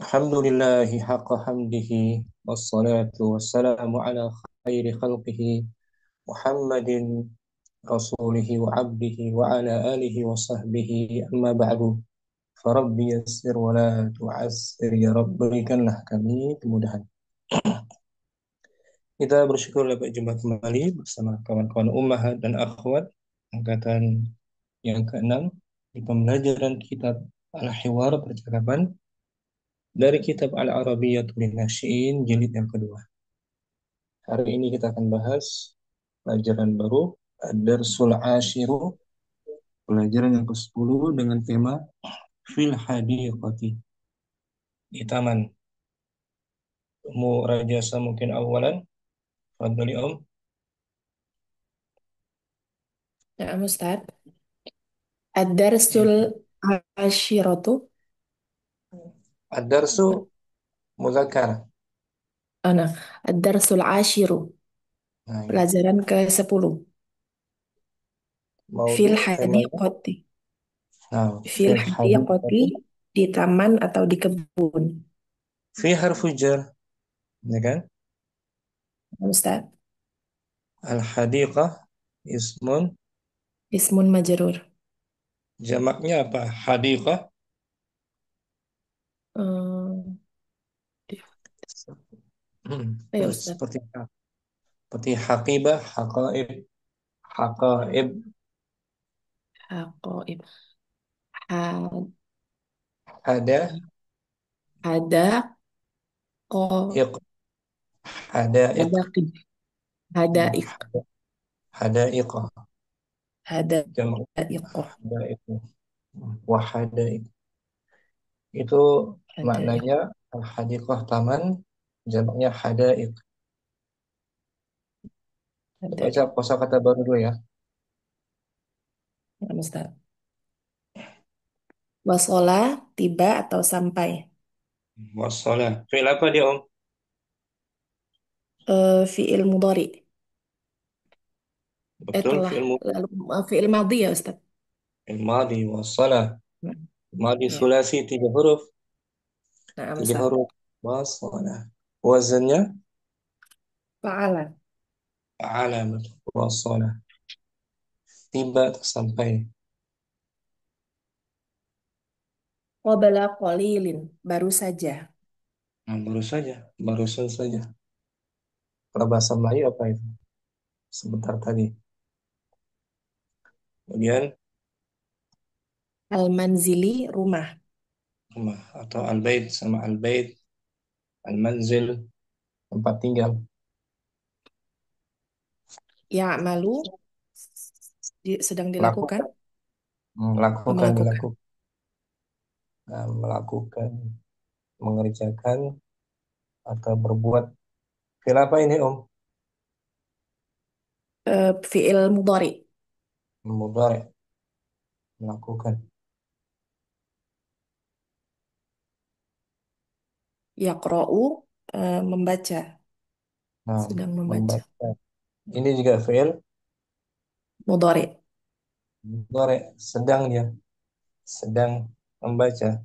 الحمد لله حق حمده والصلاة والسلام على خير خلقه محمد رسوله وعبده وعلى آله وصحبه أما بعد فرب يسر ولا تعسر ya Rabb berikanlah kami kemudahan. Kita bersyukur dapat jumpa kembali bersama kawan-kawan ummahat dan akhwat angkatan yang keenam di pembelajaran kitab Al-Hiwar percakapan dari kitab Al-Arabiyyatu Lin-Nasy'iin jilid yang kedua. Hari ini kita akan bahas pelajaran baru Ad-Darsul Ashiru, pelajaran yang ke-10 dengan tema Fil Hadiqati, di taman. Rajasa mungkin awalan. Fadli Om. Ya, Ustaz. Ya. Ad-darsul asyiratu. Ad-Darsu Muzakkar. Nah, ad-darsul asyiru. Nah, ya. Pelajaran ke-10. Maudu Fil temanya. hadiqati. Nah, Fil Fil hadiqati, Hadiqati. di taman atau di kebun. Fi harfu jar, ya kan? Ustaz. Al-Hadiqah ismun, Ismun majrur. jamaknya apa? Hadiqah. Hmm, ayo Ustaz. Seperti haqibah, haqaib, haqaib, Haqaib. Ha- ada, Ada ko iq, hadaiq, hadaqib. Hadaik. hadaiq, jamak Hadaiq. hadaiq, wahadaiq. Itu Hadaiq. maknanya hadiqah taman, jamaknya hadaiq. Kita baca Hadaiq. kosakata baru dulu ya. Ya, Ustaz. Wasola, tiba atau sampai. Wassalam. Fi'il apa dia, Om? Fi'il mudhari. Betul, Telah fi'il lalu fi'il madhi ya Ustaz. madi, wassalam. Nah, Madi ya. sulasi tiga huruf, Nah, tiga Ustaz. huruf. Wassalam. Wazannya Fa'ala. alamat wassalam. Tiba atau sampai. Qabla qalilin. Baru saja. Nah, baru saja, barusan saja. Kalau bahasa Melayu apa itu? Sebentar tadi. Kemudian Al-manzili, rumah. rumah atau al-bait sama al-bait, al-manzil, tempat tinggal. Ya'malu, sedang dilakukan. Lakukan, melakukan, Melakukan. dilakukan, nah, melakukan, mengerjakan atau berbuat. Fil apa ini, Om? Fi'il mudhari. Mudhari, melakukan. Yaqra'u, membaca. Nah, Sedang membaca. membaca. Ini juga fiil Mudhari. mudhari, sedang dia, sedang membaca.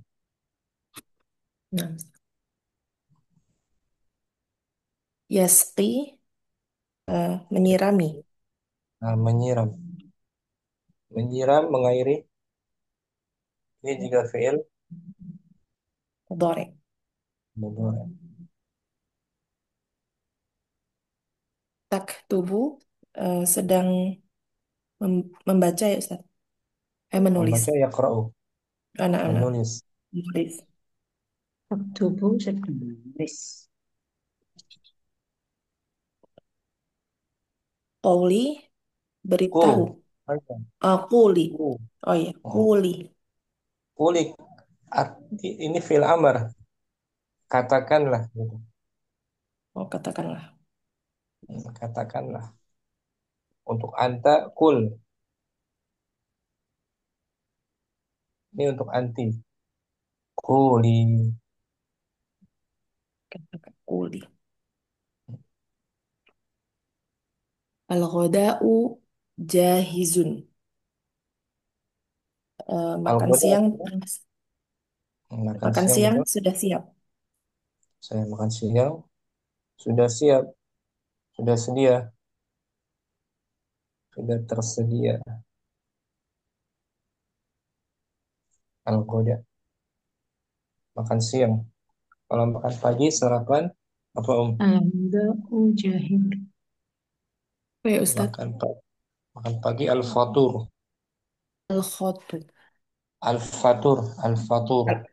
Nah. Yasqi, menyirami. Nah, menyiram, menyiram, mengairi. Ini juga fiil Mudhari. mudhari. Taktubu, sedang membaca ya Ustaz. Menulis. Membaca yaqra'u, Anak-anak. menulis. Menulis. Tubuh sedang menulis. Qauli, beritahu. Kul, Quli. kul. Oh iya, Oh, quli. kulik. Ini fiil amar, katakanlah gitu. Oh, katakanlah. Katakanlah. Untuk anta kul, ini untuk anti. Kuli. Katakan quli. Al-ghoda'u jahizun. Makan Al-ghuda, siang makan makan siang siang betul. sudah siap. Saya makan siang. Sudah siap. Sudah sedia. Sudah tersedia. Al-Ghada. Makan siang. Kalau makan pagi, sarapan, apa Al-Ghada'u jahil. Apa ya Ustadz? Makan pagi al-fatur. Al-khotu. Al-fatur. Al-fatur. Al-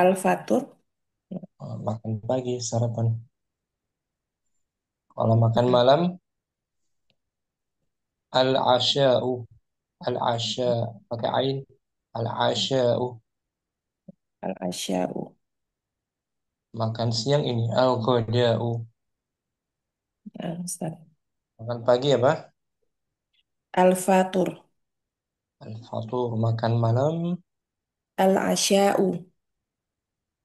Al-fatur. Makan pagi, sarapan. Kalau makan Nah, malam, al-asya'u. Al-asya. Pakai ain. Al-asya'u. al-asya'u. Makan siang ini, al-ghada'u. Nah, Ustadz. Makan pagi apa? Al-fatur. Al-fatur. Makan malam. Al-asya'u.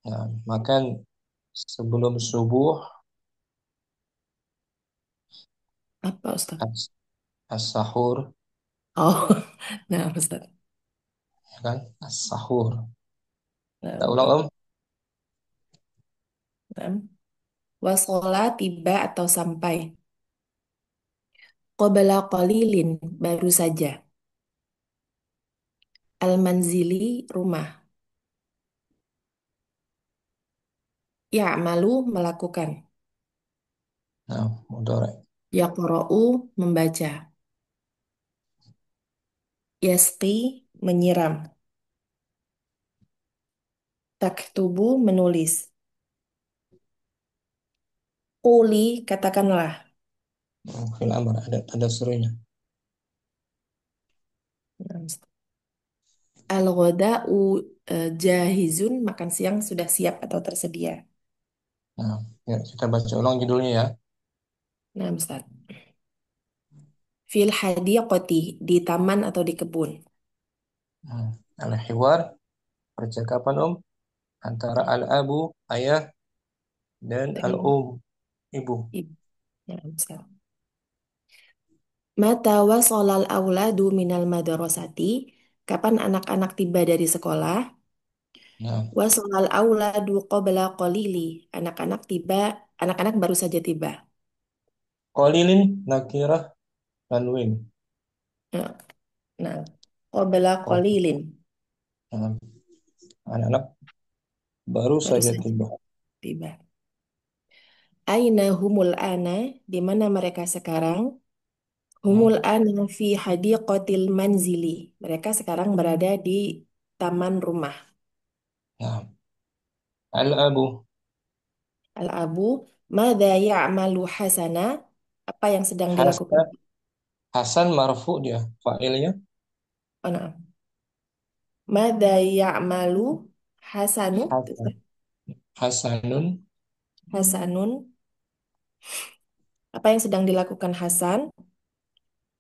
Nah, makan sebelum subuh. Apa Ustadz? as- As-sahur. Oh, nah Ustadz. Ya kan? As-sahur. Nah, Tak ulang betul. Nah. Wasola tiba atau sampai. Qabla qalilin, baru saja. Al-manzili, rumah. Ya'malu, melakukan. Nah, mudhari. Yaqra'u, membaca. Yasqi, menyiram. Taktubu, menulis. Quli, katakanlah. Fil amr ada tanda serunya. Al-ghada'u jahizun, makan siang sudah siap atau tersedia. Nah, ya, kita baca ulang judulnya ya. Nah, Ustaz. Fil hadiqati, di taman atau di kebun. Hmm. Al-hiwar, percakapan antara al-abu, ayah, dan Dengan ibu. ibu. Nah, Ustaz. Mata wasolal auladu minal madrasati, kapan anak-anak tiba dari sekolah? Nah, Wasolal auladu qabla qalili, anak-anak baru saja tiba. qalilin, nakirah, tanwin. Nah, nah, qabla Qal- qalilin, Nah, anak-anak baru baru saja saja tiba. tiba. Aina humul ana, di mana mereka sekarang? Hmm. Humul ana fi hadiqatil manzili. Mereka sekarang berada di taman rumah. Nah, al-abu, Al-abu, madza ya'malu hasana? Apa yang sedang dilakukan? Hasan, Hasan marfu dia, fa'ilnya. Oh, nah. Madza ya'malu hasanu? Hasan. Hasanun, Hasanun. Apa yang sedang dilakukan Hasan?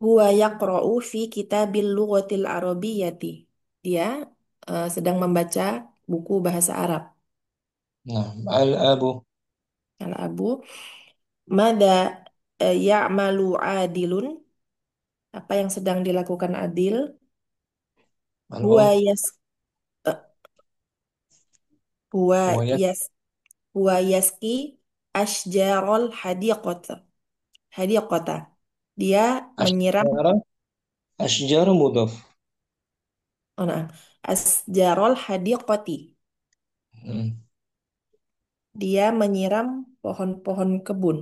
Huwa yaqra'u fi kitabil lughatil arabiyyati. Dia sedang membaca buku bahasa Arab. nah, al-abu, Al-abu, mada ya'malu adilun? Apa yang sedang dilakukan Adil? Huwa al-um, yas eh, huwa wayat, yas huwa yaski asjarol hadiqata. Hadiqata. Dia menyiram asyara, asyjaru mudhaf. oh, nah, asjarol hadiqati. Hmm. Dia menyiram pohon-pohon kebun.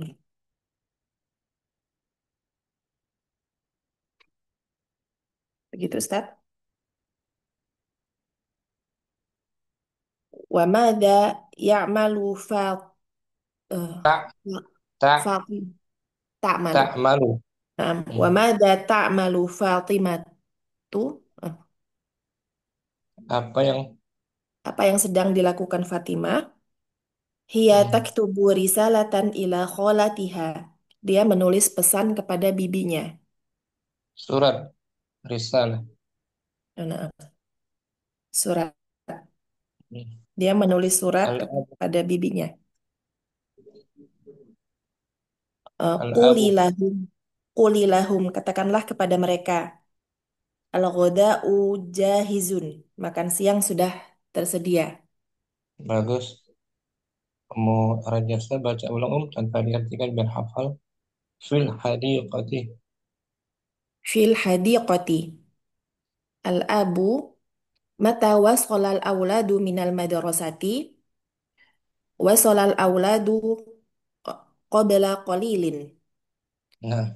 Begitu, Ustaz. Wa madza ya'malu eh, Tak, tak, Fatim ta'malu. tak malu. Naam. Wa Hmm. madza ta'malu Fatimatu? Eh, Apa yang Apa yang sedang dilakukan Fatimah? Hiya hmm, taktubu risalatan ila kholatiha. Dia menulis pesan kepada bibinya. surat risalah. Nah, surat. Hmm. Dia menulis surat Al-abu, kepada bibinya. al-abu, Qulilahum. Qulilahum. Katakanlah kepada mereka. Al-ghoda'u jahizun. Makan siang sudah tersedia. bagus. Kamu rajasa baca ulang tanpa diartikan biar hafal. Fil hadiqati. Fil hadiqati. Al-abu mata wasolal awladu minal madrasati wasolal awladu qabla qalilin. Nah,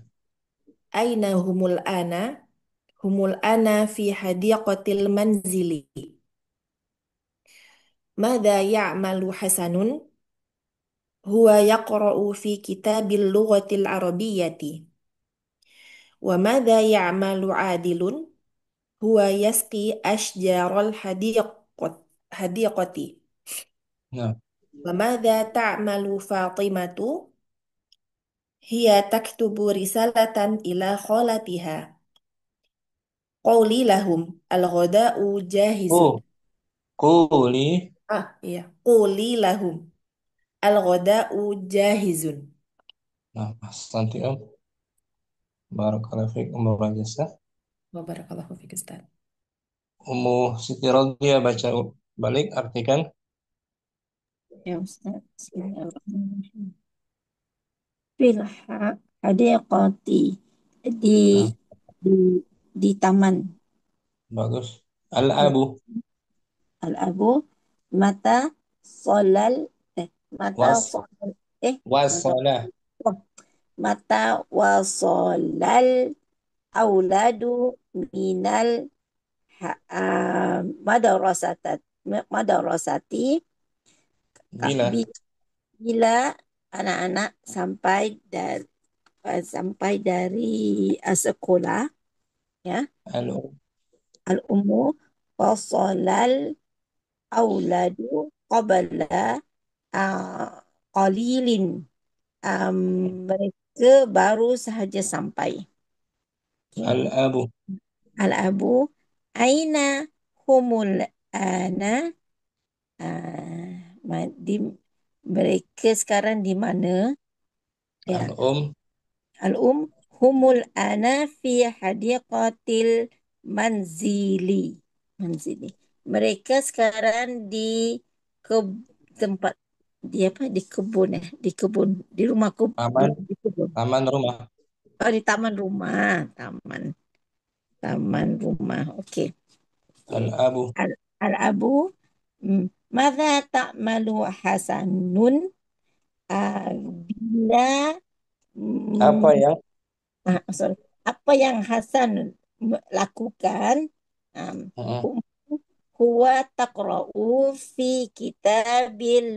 Aina humul ana? Humul ana fi hadiqatil manzili. Mada ya'malu Hasanun? Huwa yaqra'u fi kitabil lughatil arabiyyati. Wa mada ya'malu Adilun? Huwa yasqi ashjaral hadiqati. nah, Wa mada ta'malu Fatimatu? Hiya taktubu risalatan ila khalatiha. Qawli lahum al-ghada'u jahizun. oh, kuli. Ah, iya. Quli lahum al-ghada'u jahizun. Nah, nanti om. Barakallahu fiik Ummu rajasa. Wa barakallahu fiik Ustaz. Ummu Siti Radhia baca balik artikan. Ya Ustaz. Bismillahirrahmanirrahim. Fil hadiqati di Nah, di di taman. bagus. Al Al-abu al-abu mata solal mata was solal mata wasalah. oh, mata wasolal auladu minal madrasat madrasati Bila bila anak-anak sampai dari sekolah ya al al-ummu wasolal auladu qabla uh, qalilin. Um, Mereka baru sahaja sampai. Okay. al-abu Al-abu aina humul ana. Di mereka sekarang di mana? Ya, al-um al-um humul ana fi hadiqatil manzili. Manzili. Mereka sekarang ke tempat di apa? Di kebun di kebun, di rumah taman di kebun. taman rumah. Oh, di taman rumah, taman rumah. Okey. Okey. Al-abu Al-abu Mada ta'malu Hasanun ah, bila apa mm, yang sorry, apa yang Hasan lakukan um, mm, hu- huwa taqra'u fi kitabil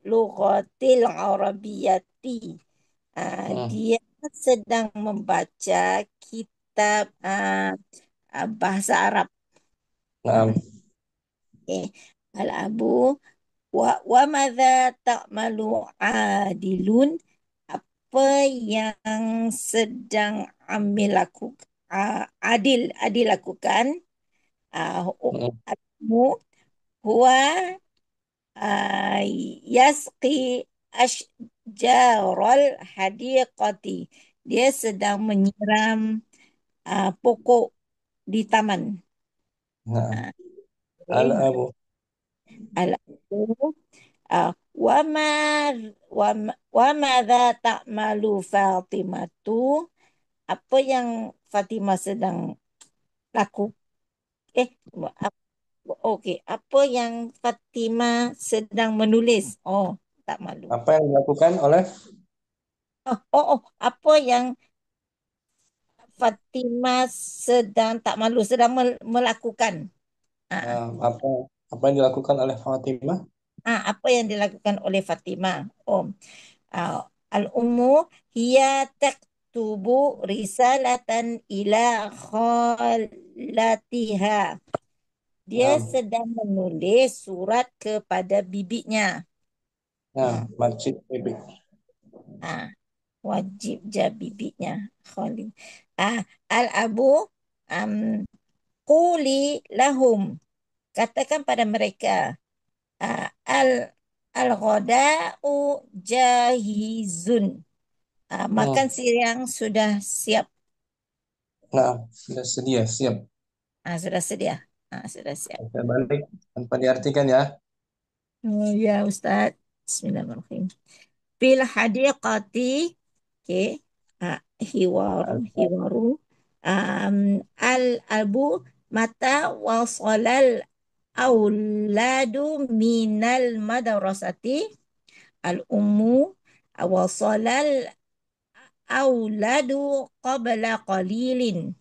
lughatil arabiyyati. mm, Dia sedang membaca kitab bahasa Arab. nah, Ah, okay. Al-abu wa madza ta'malu adilun. Apa yang sedang ambil adil adil lakukan? mm, Mu huwa ah, yasqi ashjarul hadiqati. Dia sedang menyiram pokok di taman. nah, Ah, okay. al-abu Al-abu wama madza ta'malu Fatimatu. Apa yang Fatimah sedang laku eh ap- okey, apa yang Fatimah sedang menulis? Oh, tak malu. apa yang dilakukan oleh Apa yang Fatimah sedang tak malu sedang melakukan? Ah, apa apa yang dilakukan oleh Fatimah. apa yang dilakukan oleh Fatimah? Oh, ah, al-ummu hiya taktubu risalatan ila khalatiha. Dia Nah, sedang menulis surat kepada bibinya. nah, Hmm. masjid bebek. Ah, wajib je bibinya. Khalid. Ah, al-abu um, quli lahum. Katakan pada mereka. Ah, al-ghada'u jahizun. Makan Hmm. siang sudah siap. Nah, sudah sedia siap. Sudah sedia. Sudah siap. Saya balik tanpa diartikan ya. Oh ya Ustaz. Bismillahirrahmanirrahim. Fil hadiqati, okay. Hiwaru. Al abu mata wasalal auladu minal madrasati. Al ummu wasalal auladu qabla qalilin.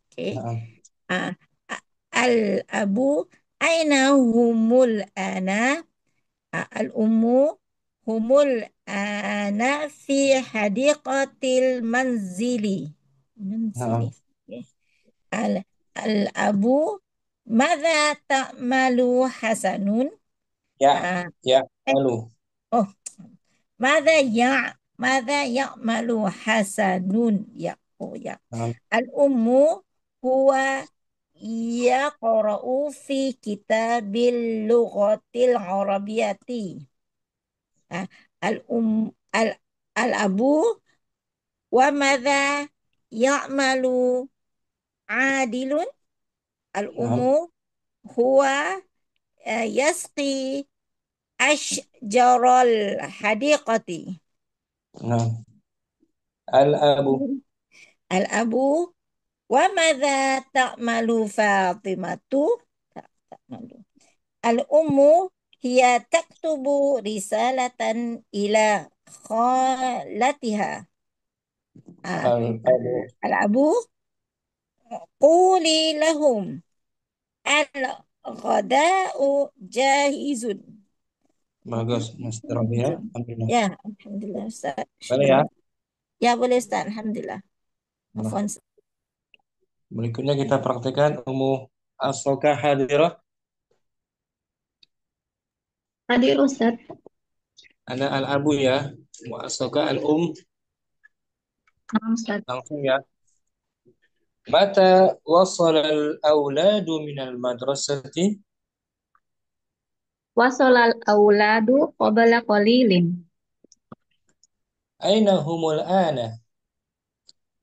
Okay. Naam. Ah, al abu aina humul ana. Al ummu humul ana fi hadiqatil manzili. Manzili. Naam. Okay. Al al abu madza ta'malu Hasanun. Ya, Ah, ya, malu. oh, Mada ya mada ya'malu Hasanun, ya, oh ya. Naam. Al ummu huwa yaqra'u fi kitabil lughatil arabiyyati. Ah, al al al abu wa madza ya'malu Adilun. Al ummu Naam. huwa yasqi ashjaral hadiqati. Naam. Al-abu. Al abu wa madza ta'malu Fatimatu? Ta'malu. Al-ummu hiya taktubu risalatan ila khalatiha. Ah, Al-abu. Al-abu quli lahum al-ghada'u jahizun. Bagus, Mas Robi ya. Jahizun. Alhamdulillah. Ya, alhamdulillah Ustaz. Boleh Syukran. ya. Ya, boleh Ustaz. Alhamdulillah. Nah, Afwan. berikutnya kita praktekkan umum asoka hadirah. Hadir Ustaz. Ada al-abu ya. Wa asoka al-um. Naam Ustaz. Langsung ya. Mata wasal al-awladu minal madrasati. Wasolal auladu qabla qalilin. Aina humul ana.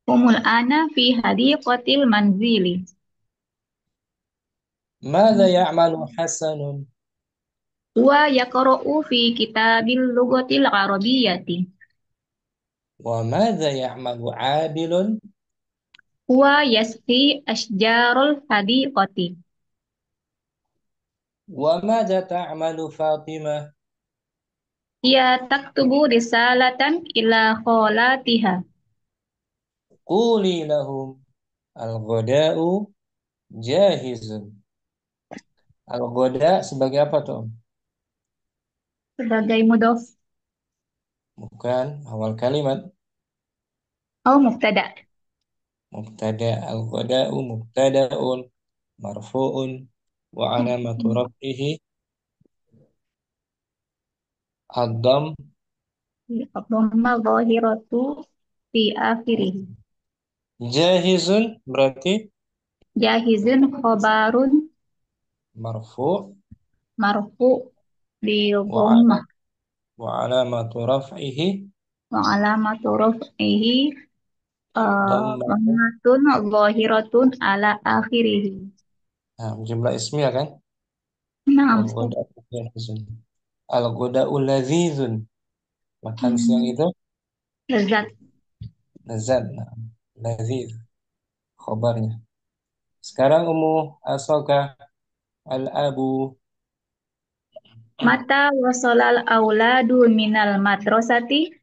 Humul ana fi hadiqatil manzili. Mada ya'malu Hasanun. Wa yaqra'u fi kitabil lughatil arabiyyati. Wa mada ya'malu Adilun. Wa yasqi asjarul hadiqati. Wa mada ta'malu Fatimah. Hiya taktubu risalatan ila kholatiha. Quli lahum al-ghada'u jahizun. Al-ghada sebagai apa tuh? Sebagai mudhof. Bukan awal kalimat. Oh, mubtada. Mubtada al-ghada'u mubtada'un marfu'un wa alamatu raf'ihi ad-dham. Dhamma zahiratu fi akhirih. Jahizun berarti Jahizun khobarun marfu' marfu bi wa dhammah. wa alamatu raf'ihi Wa alamatu raf'ihi dhammatu. dhammatun zahiratun ala akhirih. Nah, jumlah ismiyah kan? Naam, Ustaz. Al-ghada'u jahizun. Al-ghada'u ladzizun. Makan siang Hmm, itu lezat. lezat. Nah, ladziz khabarnya. Sekarang asoka al-abu. Mata wasolal auladu minal madrasati.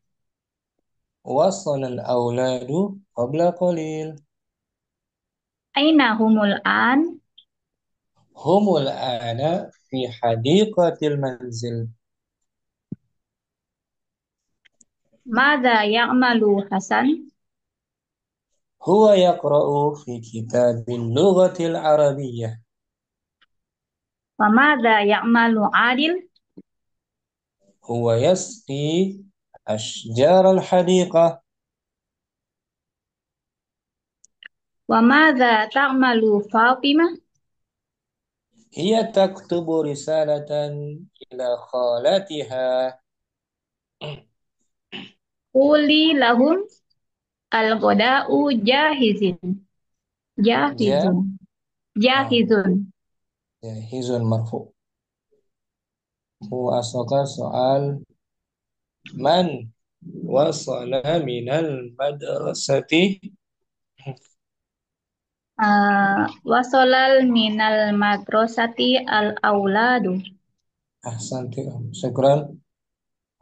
وصل الأولاد قبل قليل. Aina humul an. هم الآن في حديقة المنزل. Mada ya'malu Hasan. هو يقرأ في كتاب اللغة العربية. Wa mada ya'malu Adil. هو يسقي أشجار الحديقة. Wa mada ta'malu Fatimah. هي تكتب رسالة إلى خالتها. Quli lahum al-ghada'u jahizin. جاء Jahizun. Jahizun. جاهز مرفوع. هو أصدق soal Man wasala minal madrasati. Wasolal minal madrasati al auladu. Ahsanti. Syukran.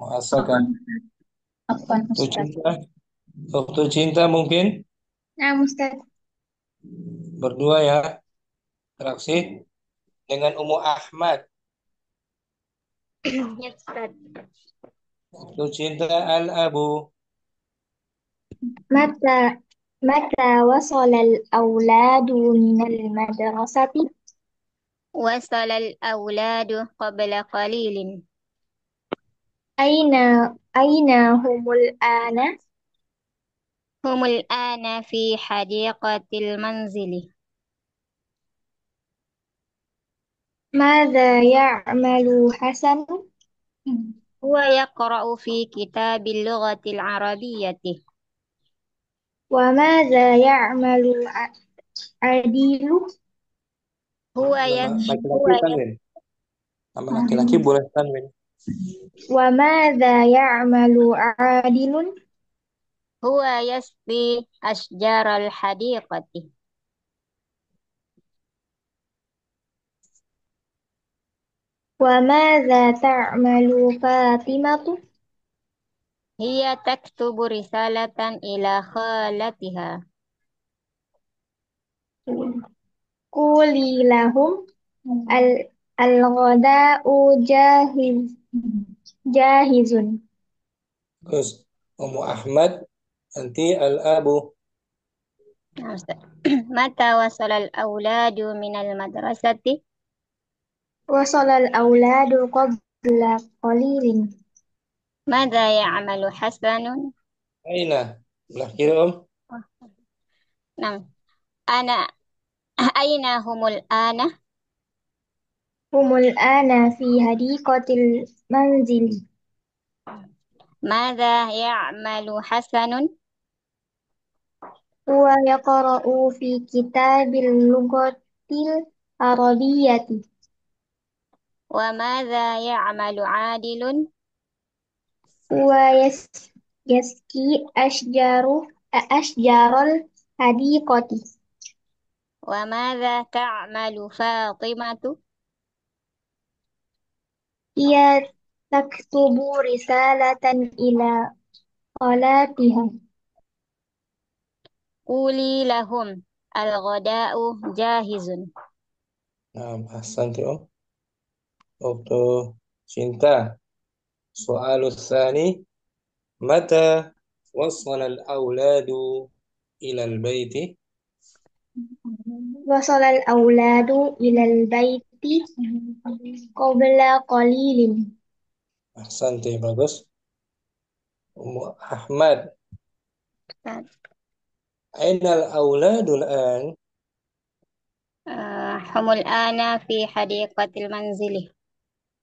Muasakan. Afwan, afwan Waktu Ustaz. cinta. Waktu cinta mungkin Nah, Ustaz. berdua ya. Interaksi dengan Ummu Ahmad. Ya, Ustaz. Waktu cinta al-abu. Mata mata wasolal auladu minal madrasati. وصل الأولاد قبل قليل. أين أين هم الآن؟ هم الآن في حديقة المنزل. ماذا يعمل حسن؟ هو يقرأ في كتاب اللغة العربية. وماذا يعمل عديل؟ هو Nama هو laki-laki tanwin. Nama laki-laki boleh tanwin. وماذا يعمل عادل؟ هو يسقي أشجار الحديقة. وماذا تعمل فاطمة؟ هي تكتب رسالة إلى خالتها. قولي لهم الغداء جاهز. Terus Ummu Ahmad nanti al-abu. متى وصل الأولاد من المدرسة؟ وصل الأولاد قبل قليل. ماذا يعمل حسن؟ Aina. Belah kiri Om. نعم. أنا أين هم الآن؟ هم الآن في حديقة المنزل. ماذا يعمل حسن؟ هو يقرأ في كتاب اللغة العربية. وماذا يعمل عادل؟ هو يسقي أشجار الحديقة. وماذا تعمل فاطمة؟ هي تكتب رسالة إلى خالاتها. قولي لهم الغداء جاهز. Nah, ahsanti Om. Waktu cinta. Soalus tsani. Mata wasala al-auladu ila al-baiti. وصل الأولاد إلى البيت قبل قليل. Ahsanti, bagus. Ummu Ahmad. Aina al-auladu al-an? هم الآن في حديقة المنزل.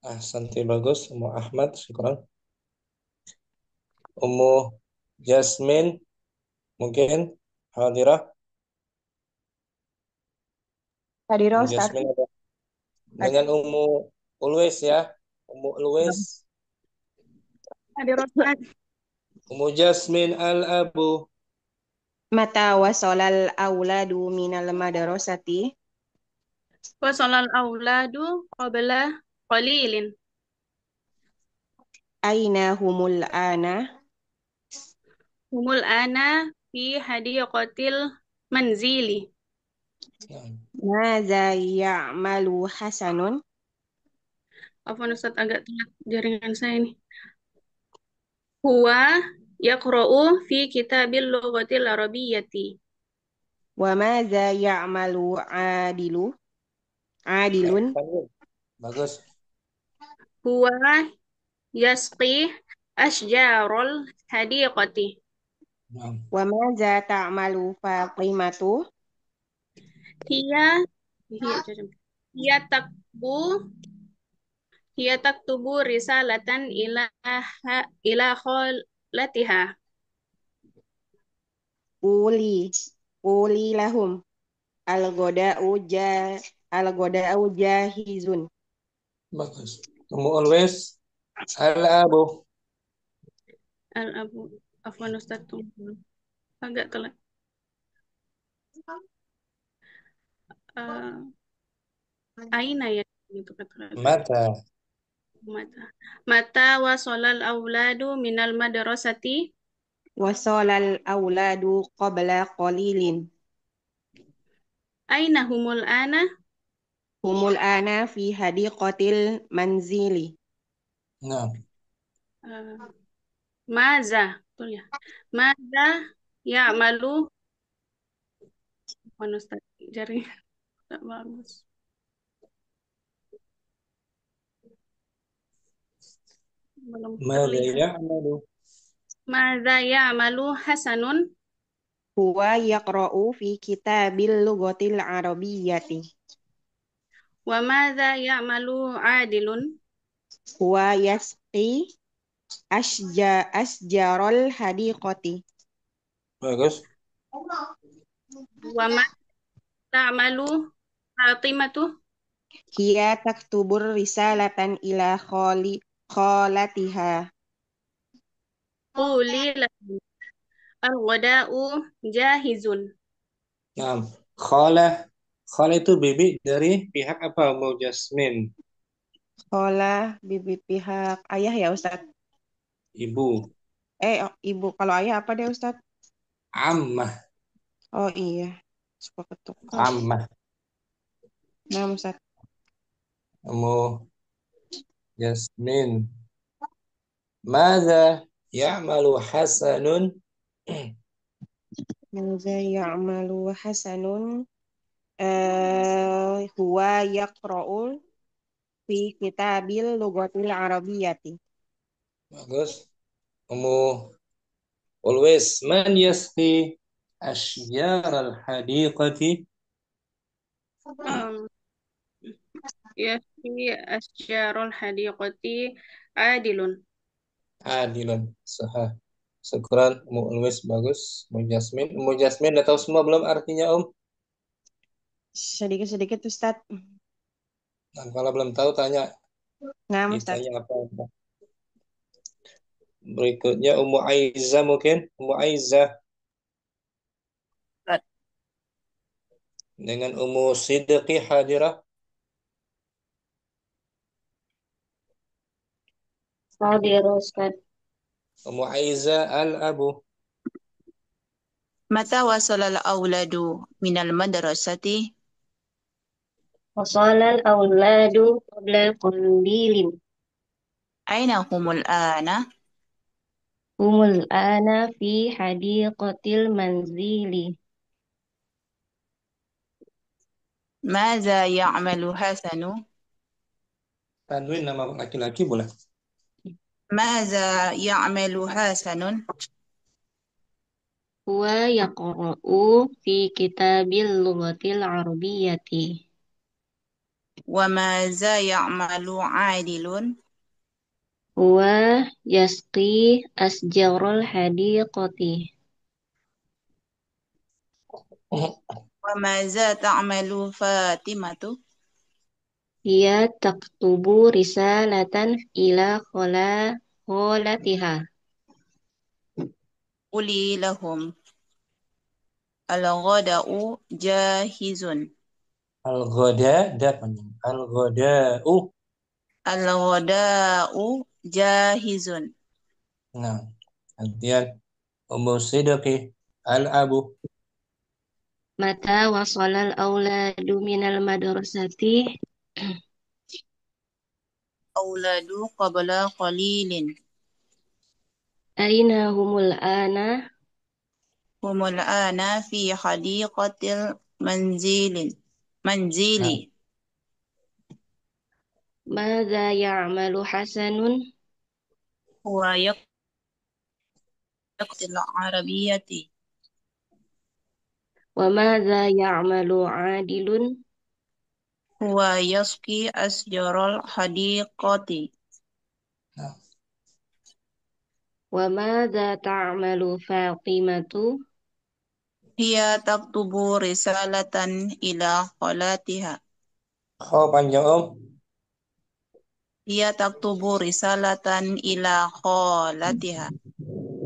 Ahsanti, bagus. Ummu Ahmad, syukran. Ummu Jasmine mungkin hadirah. Hadirah Ummu Ustaz. Jasmine ada. Dengan Ummu Ulwais ya. Ummu Ulwais. Hadirah Ustaz. Ummu Jasmine al-abu. Mata wasolal auladu minal madrasati. Wasalal auladu qabla qalilin. Aina humul ana. Humul ana fi hadiqatil manzili. Nah, Maza ya'malu hasanun. Afwan Ustaz, agak telat jaringan saya ini. Huwa yaqra'u fi kitabil lughatil arabiyyati. Wa maza ya'malu adilu. Adilun. tanwin. Bagus. Huwa yasqi asjarul hadiqati. Nah, Wa maza ta'malu Fatimatu. Hiya hiya hiya takbu hiya taktubu risalatan ila khalatiha. Uli lahum. Al-goda'u jahizun. bagus. Ummu Ulwais al-abu. Al-abu. Afwan Ustaz, tunggu. Agak telat. Eh, Aina ya itu kata-kata. Mata. Mata. Mata wasolal auladu minal madrasati. وصل الأولاد قبل قليل. Aina humul ana. هم الآن في حديقة المنزل. Nah, Eh, Maza. Betul ya. Maza ya'malu. Afwan Ustaz, jari tak bagus. Belum ماذا terlihat. يعمل Maza ya'malu Hasanun. هو يقرأ في كتاب اللغة العربية. Wa maza ya'malu Adilun. هو يسقي أشجار الحديقة. bagus. Wa ma ta'malu Fatimatu. هي تكتب رسالة إلى خالتها. Quli lahu al-ghada'u jahizun. Nah, khalah. Khalah itu bibi dari pihak apa, Mau Jasmine? Kholah bibi pihak ayah ya Ustadz? Ibu. Ibu. Kalau ayah apa deh Ustadz? Ammah. Oh iya, suka ketuk. Ammah. Nah Ustadz. Mau Jasmine. Mada ya'malu Hasanun? Maza ya'malu hasanun. Huwa yaqra'u fi kitabil lughatil arabiyyati. Bagus. Mau always man yasqi ashjar al-hadiqati? Um, Yasfi asjarul hadiqati adilun. Adilun. Sahah. Syukran, Mu always bagus. Mu Jasmine udah tahu semua belum artinya, Om? Sedikit-sedikit Ustadz. Nah, kalau belum tahu tanya, Nah Ustadz. ditanya apa? Berikutnya Ummu Aizah mungkin. Ummu Aizah dengan Ummu Sidqi hadirah. Hadir Ustaz. Ummu Aizah al-Abu. متى وصل الأولاد من المدرسة؟ وصل الأولاد قبل قليل. أين هم الآن؟ هم الآن في حديقة المنزل. ماذا يعمل حسن؟ Tanwin nama laki-laki boleh. ماذا يعمل حسن؟ هو يقرأ في كتاب اللغة العربية. وماذا يعمل عادل؟ هو يسقي أشجار الحديقة. وماذا تعمل فاطمة؟ هي تكتب رسالة إلى خالتها. قولي لهم الغداء جاهز. Al-ghada panjang. Al-ghada'u. الغداء جاهز. Nah, kemudian Ummu Sidqi al-Abu. متى وصل الأولاد من المدرسة؟ أولاد قبل قليل. أين هم الآن؟ هم الآن في حديقة المنزل. Nah, ماذا يعمل حسن؟ هو يقرأ العربية. وماذا يعمل عادل؟ هو يسقي أشجار الحديقة. nah. وماذا تعمل فاطمة؟ هي تكتب رسالة إلى خالتها. Kho panjang, Om. هي تكتب رسالة إلى خالتها.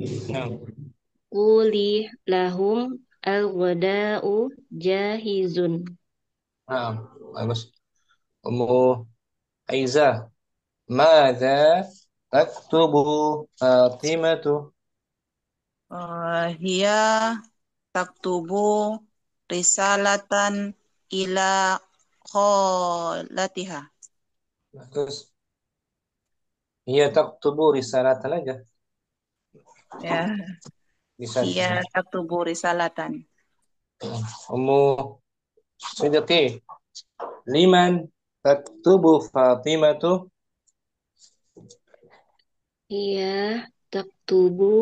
Nah, Quli lahum al-ghada'u jahizun. nah, bagus. Ummu Aiza, madza taktubu Fatimatu? Hiya taktubu risalatan ila kholatiha. Bagus. Ia taktubu risalatan aja. Ya, Bisa. hiya taktubu risalatan. Ummu Sidqi, liman taktubu Fatimatu? Ia taktubu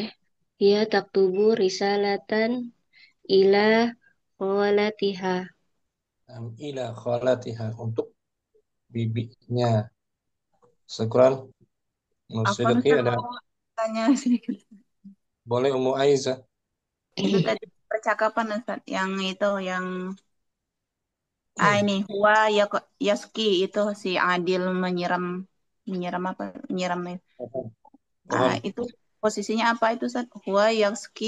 eh ia taktubu risalatan ila kholatiha. Ila khalatiha, untuk bibinya. Syukran. Ummu Apa Sidqi Ustaz ada, mau tanya sedikit? boleh Ummu Aiza. Itu tadi percakapan Ustaz yang itu yang ini huwa yaski itu si Adil menyiram menyiram apa? Menyiram Pohon. itu posisinya apa itu Ustaz? Huwa yaski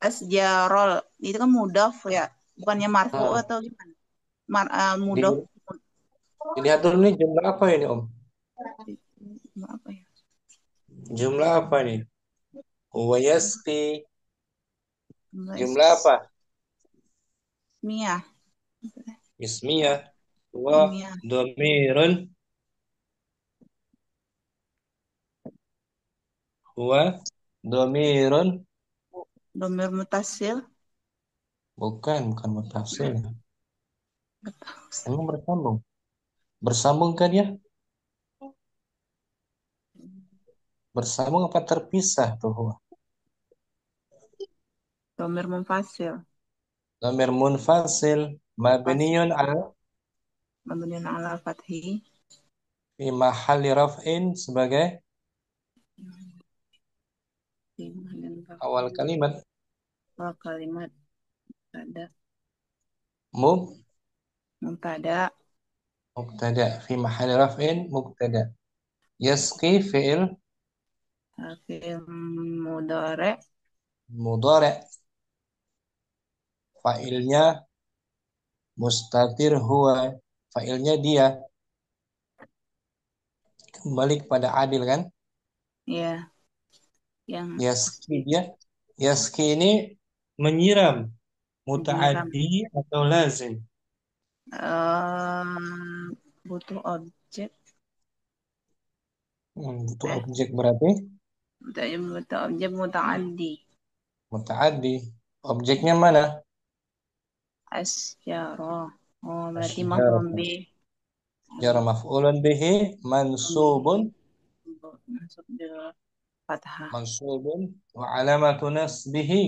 asjarol. Itu kan mudaf ya. Bukannya marfu Nah, atau gimana? Mudaf di- dilihat dulu nih jumlah apa ini Om? apa ya? Jumlah apa nih? Huwa yasqi. Jumlah Ismiyah. apa? Ismiyah. Huwa Ismiyah. domirun. Huwa domirun. Domir mutasil. Bukan mutasil. Emang bersambung? Bersambung kan ya? Bersambung apa terpisah tuh huwa? Domir munfasil. Domir munfasil. Munfasil. Mabniun ala Mabniun ala fathi. fi mahalli raf'in sebagai Di mahallin awal raf'in. kalimat. Awal kalimat ada Mub mubtada. mubtada fi mahalli raf'in mubtada. Yasqi fi'il Fi'il mudhari. mudhari'. Fa'ilnya mustatir huwa. Fa'ilnya dia. Kembali kepada adil kan? Ya, yang Yaski dia. Yaski ini menyiram. menyiram. Muta'addi atau lazim? Butuh objek. Butuh objek berarti Butuh objek muta'addi. muta'addi. Objeknya mana? Asyara. Oh, berarti Asyara. maf'ul bih. Jar maf'ulun bihi mansubun Masuk di fathah. mansubun wa alamatu nasbihi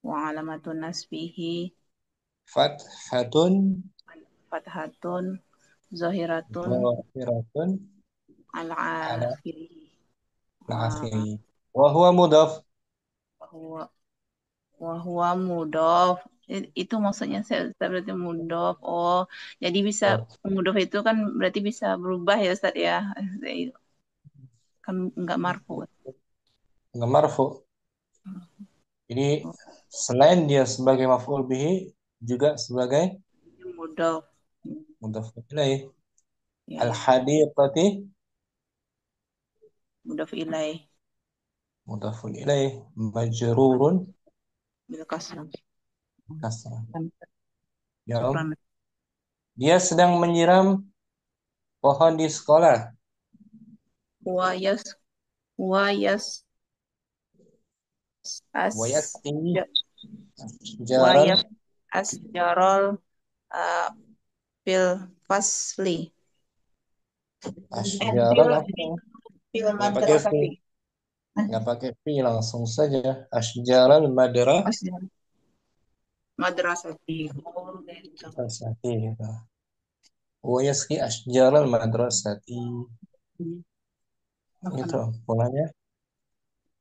Wa alamatun nasbihi fathatun fathatun zahiratun zahiratun al ala akhirih. al-akhiri. Wa huwa mudhaf. Wa wa huwa mudhof. Itu maksudnya saya berarti mudhof. Oh, jadi bisa mudhof itu kan berarti bisa berubah ya Ustaz ya. Kan enggak marfu. Nggak marfu. Jadi selain dia sebagai maf'ul bihi juga sebagai Mudhof. mudhaf ilaih. Ya, ya. Al-hadiqati Mudhof ilaih mudhafun ilaih majrurun bil kasrah. kasrah. Ya, Syukran. dia sedang menyiram pohon di sekolah. Wa yas wa yas as Wa yasqi wa jaran yas asjarol uh, fil fasli. asjaran apa? Fil Nggak pakai fi, madrasati. nggak pakai fi, langsung saja asjaran Asjar madrasati. madrasati gitu. Wa yasqi asjaran madrasati gitu polanya.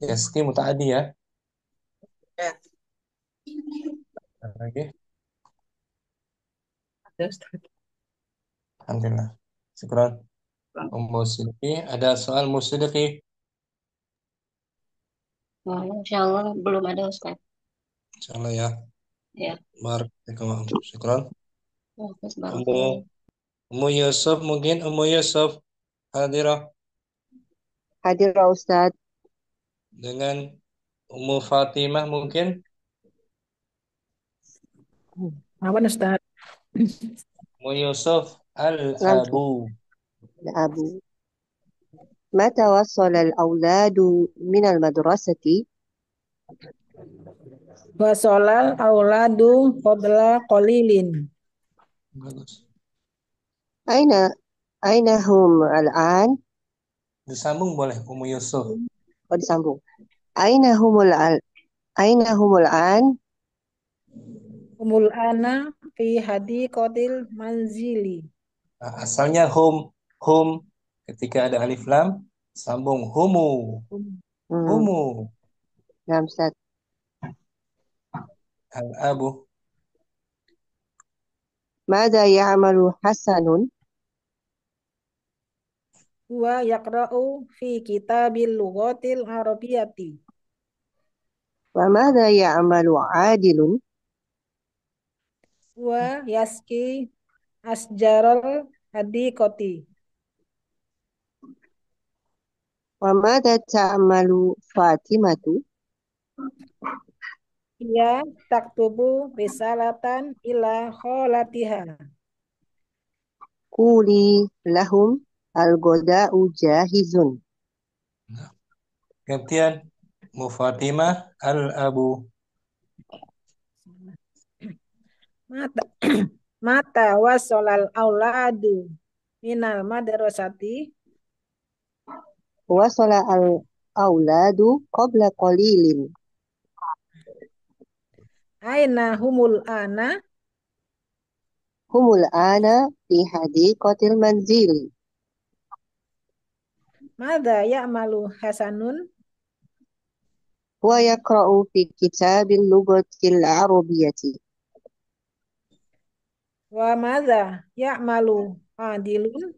Yasqi mutaaddi ya. Ya, Oke, ada Ustaz. alhamdulillah. Syukran. Ummu Sidqi, ada soal Ummu Sidqi? Oh, insya Allah belum ada Ustaz. Insyaallah ya. Ya, Barakallahu. Syukran. bagus Ummu barakallah. Ummu Yusuf mungkin Ummu Yusuf hadirah Hadir Ustaz. dengan Ummu Fatimah mungkin. Apa Ustaz? Ummu Yusuf نعم al-abu. الأب. متى وصل الأولاد من المدرسة؟ Wasolal auladu qabla qalilin. Bagus. أين أين هم الآن؟ Disambung boleh Ummu Yusuf. disambung. أين هم أين هم الآن؟ Umul ana fi hadiqatil manzili. Nah, asalnya hum ketika ada alif lam sambung humu. مم. Humu نعم أستاذ. al-abu. ماذا يعمل حسن؟ Huwa yaqra'u fi kitabil lughatil arabiyyati. وماذا يعمل عادل؟ Huwa yaski asjaral hadiqati. وماذا تعمل فاطمة؟ Ia taktubu risalatan ila kholatiha. قولي لهم الغداء جاهز. Gantian Ummu Fatimah al-abu. Mata mata wasolal auladu minal madrasati. وصل الأولاد قبل قليل. Aina humul ana. هم الآن في حديقة المنزل. Mada ya'malu hasanun. هو يقرأ في كتاب اللغة العربية. Wa mada ya'malu adilun.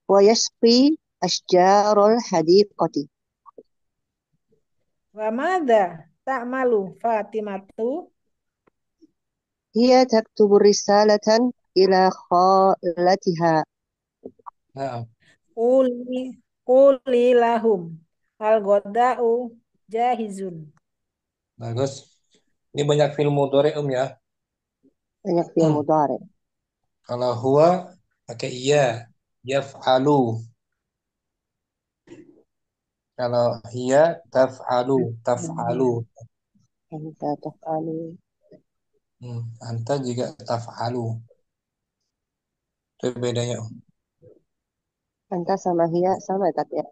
ويسقي أشجار الحديقة. Wa mada ta'malu Fatimatu. هي تكتب رسالة إلى خالتها. Nah, Quli lahum al-ghoda'u jahizun. bagus. Ini banyak film mudhari ya. banyak fi'il mudhari. Kalau huwa pakai iya, yaf'alu. Kalau hiya taf'alu. Anta taf'alu. Anta juga taf'alu. Itu bedanya. Anta sama hiya sama tapi ya.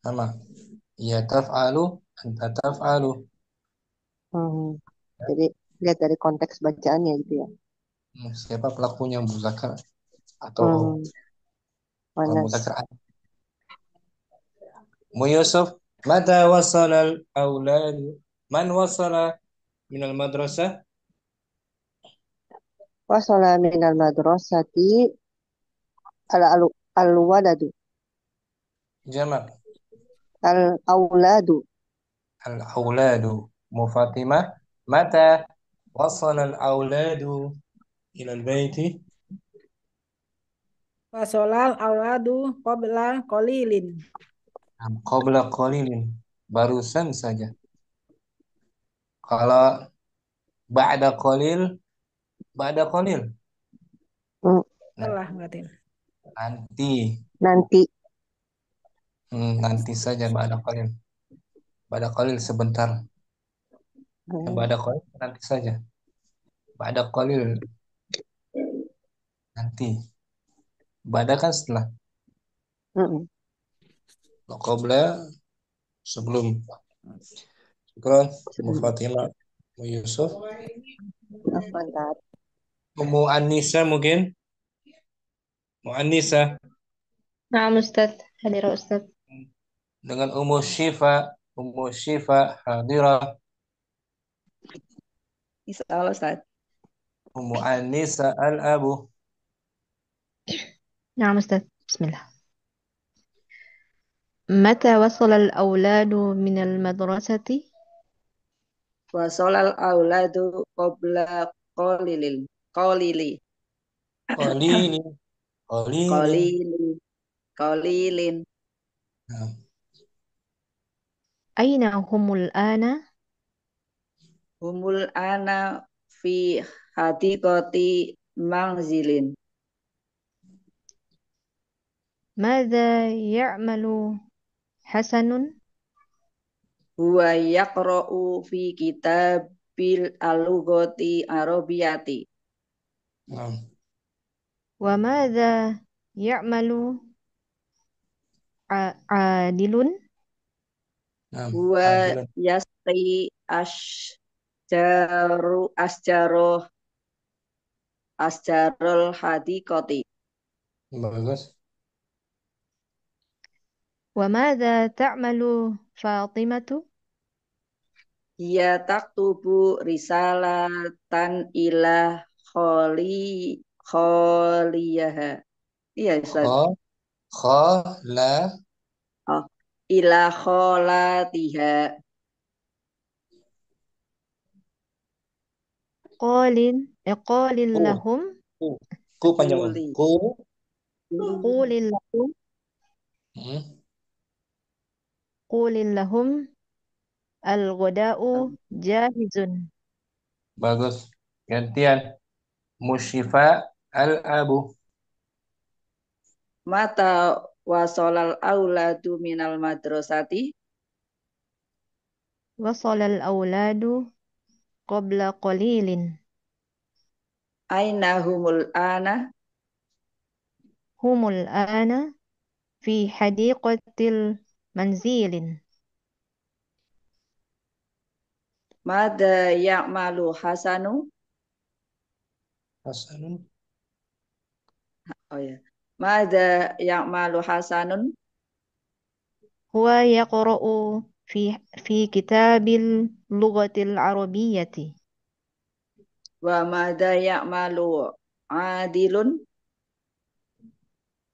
Sama. Iya taf'alu, anta taf'alu. Jadi lihat dari konteks bacaannya gitu ya. Siapa pelakunya muzakkar atau Manas. muzakkar? Mu Yusuf, mata wasala al-aulad? Man wasala min al-madrasah? Wasala minal madrasati al-waladu. Jamak. Al-auladu. Al-auladu. Mu Fatimah, mata wasala al-auladu ila al-baiti? Wasolal auladu qabla qalilin. Qabla qalilin. Barusan saja. Kalau ba'da qalil, Telah berarti. nanti. Nanti. Nanti saja ba'da qalil. Ba'da qalil sebentar. Ba'da qalil nanti saja. Ba'da qalil nanti. Ba'da kan setelah. Qabla sebelum. Syukran. Ummu Fatimah, Ummu Yusuf. Mantap. Ummu Anissa mungkin. Ummu Anissa Nah, Ustaz, hadir Ustaz. dengan Ummu Syifa hadirah. Insya Allah Ustaz. Ummu Anissa al-abu. Nah, Ustaz. Bismillah. متى وصل الأولاد من المدرسة؟ Wasolal auladu qabla qalili Qalili. Qalilin. qalili qalilin Nah, أين هم الآن؟ humul ana fi hadiqati manzilin ماذا يعمل حسن؟ huwa yaqra'u fi kitabil alugoti arabiyati nah, وماذا يعمل عادل؟ nah. huwa Adilun. yasqi asjarul hadiqati Bagus. وماذا تعمل فاطمة؟ hiya taktubu risalatan ila kholiyaha. Iya, Ustaz. Kha. Kha. La. Oh, ila kholatiha. قال Ku. لهم Ku. Ku panjang Kuli. Ku. قول لهم Hmm. قول لهم الغداء جاهز. Bagus. Gantian. Musyifa al-abu. Mata wasolal auladu minal madrasati. وصل الأولاد قبل قليل. Aina humul ana. هم الآن في حديقة المنزل. Mada ya'malu hasanu. Hasanun. Oh ya. Mada ya'malu hasanun. هو يقرأ في كتاب اللغة العربية. Wa mada ya'malu adilun.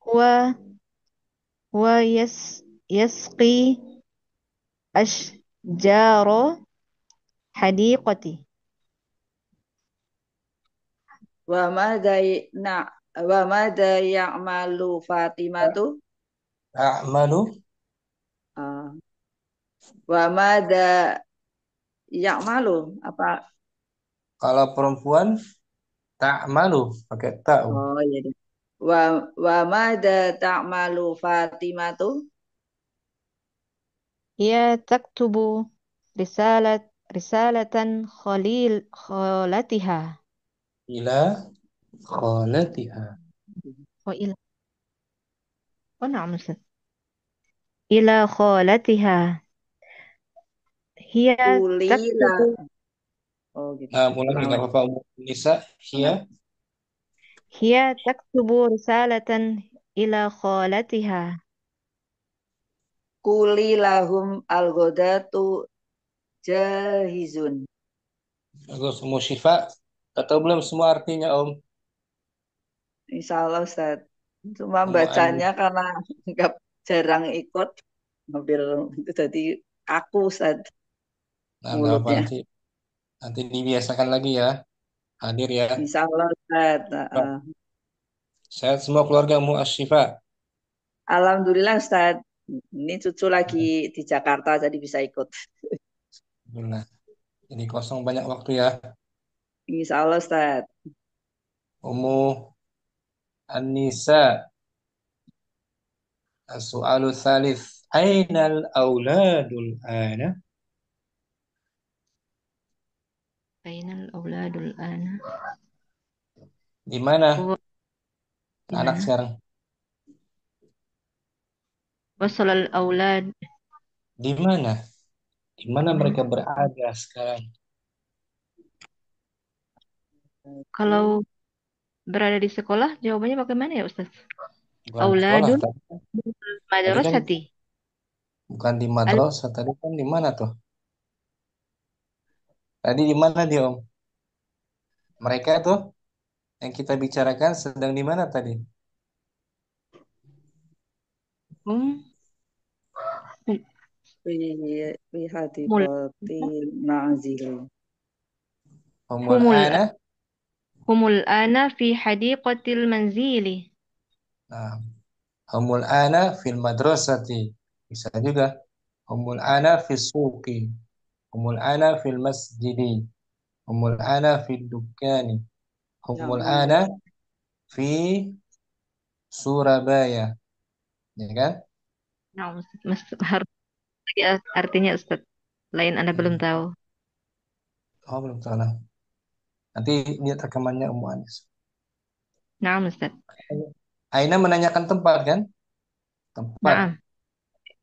هو هو يسقي أشجار حديقة. Wa mada ya'malu Fatimatu. A'malu. Ah. Wa mada ya'malu apa? Kalau perempuan ta'malu pakai ta'u. Oh iya deh. Wa mada ta'malu Fatimatu. هي تكتب رسالة خالتها. Ila khalatiha. وإلى نعم أستاذ. إلى خالتها. هي Kulila. تكتب Oh gitu. Nah, mulai Ulang nggak lagi. apa-apa Ummu Nisa. Hia. هي تكتب رسالة إلى خالتها. Kulilahum al-ghadatu jahizun. Bagus. Ummu Syifa. Atau belum semua artinya Om? Insya Allah Ustaz. Cuma Ummu Anis. bacanya karena nggak jarang ikut. Hampir itu jadi kaku Ustaz Nah, nggak apa mulutnya. nanti. Nanti dibiasakan lagi ya. Hadir ya. Insya Allah Ustaz. Pak. Sehat semua keluarga Ummu Asyifa. Alhamdulillah Ustaz. Ini cucu lagi di Jakarta jadi bisa ikut. Alhamdulillah. Jadi kosong banyak waktu ya. Insya Allah Ustaz. Ummu Anisa. As-su'alu thalith. Ainal auladul ana? أين الأولاد الآن؟ Di mana هو anak sekarang? وصل الأولاد. Di mana? Di mana mereka berada sekarang? Kalau berada di sekolah, jawabannya bagaimana ya Ustaz? Bukan di sekolah Auladun tadi. Tadi kan madrasati. bukan di madrasah. Tadi kan di mana tuh? Tadi di mana dia Om? Mereka tuh yang kita bicarakan sedang di mana tadi? Hum fi fi Humul hadiqatil manzil. Humul humul ana. humul ana fi hadiqatil manzili. Nah, humul ana fil madrasati. Bisa juga. Humul ana fis suqi. Humul ana fil masjidi. Humul ana fil dukkani. Humul ana Na'am. fi Surabaya. Ya kan? Nah, harus lagi artinya Ustaz. Lain Anda belum Hmm. tahu. Oh, belum salah. Nanti lihat rekamannya Ummu Anis. Nah, Ustaz. Aina menanyakan tempat kan? Tempat Nah,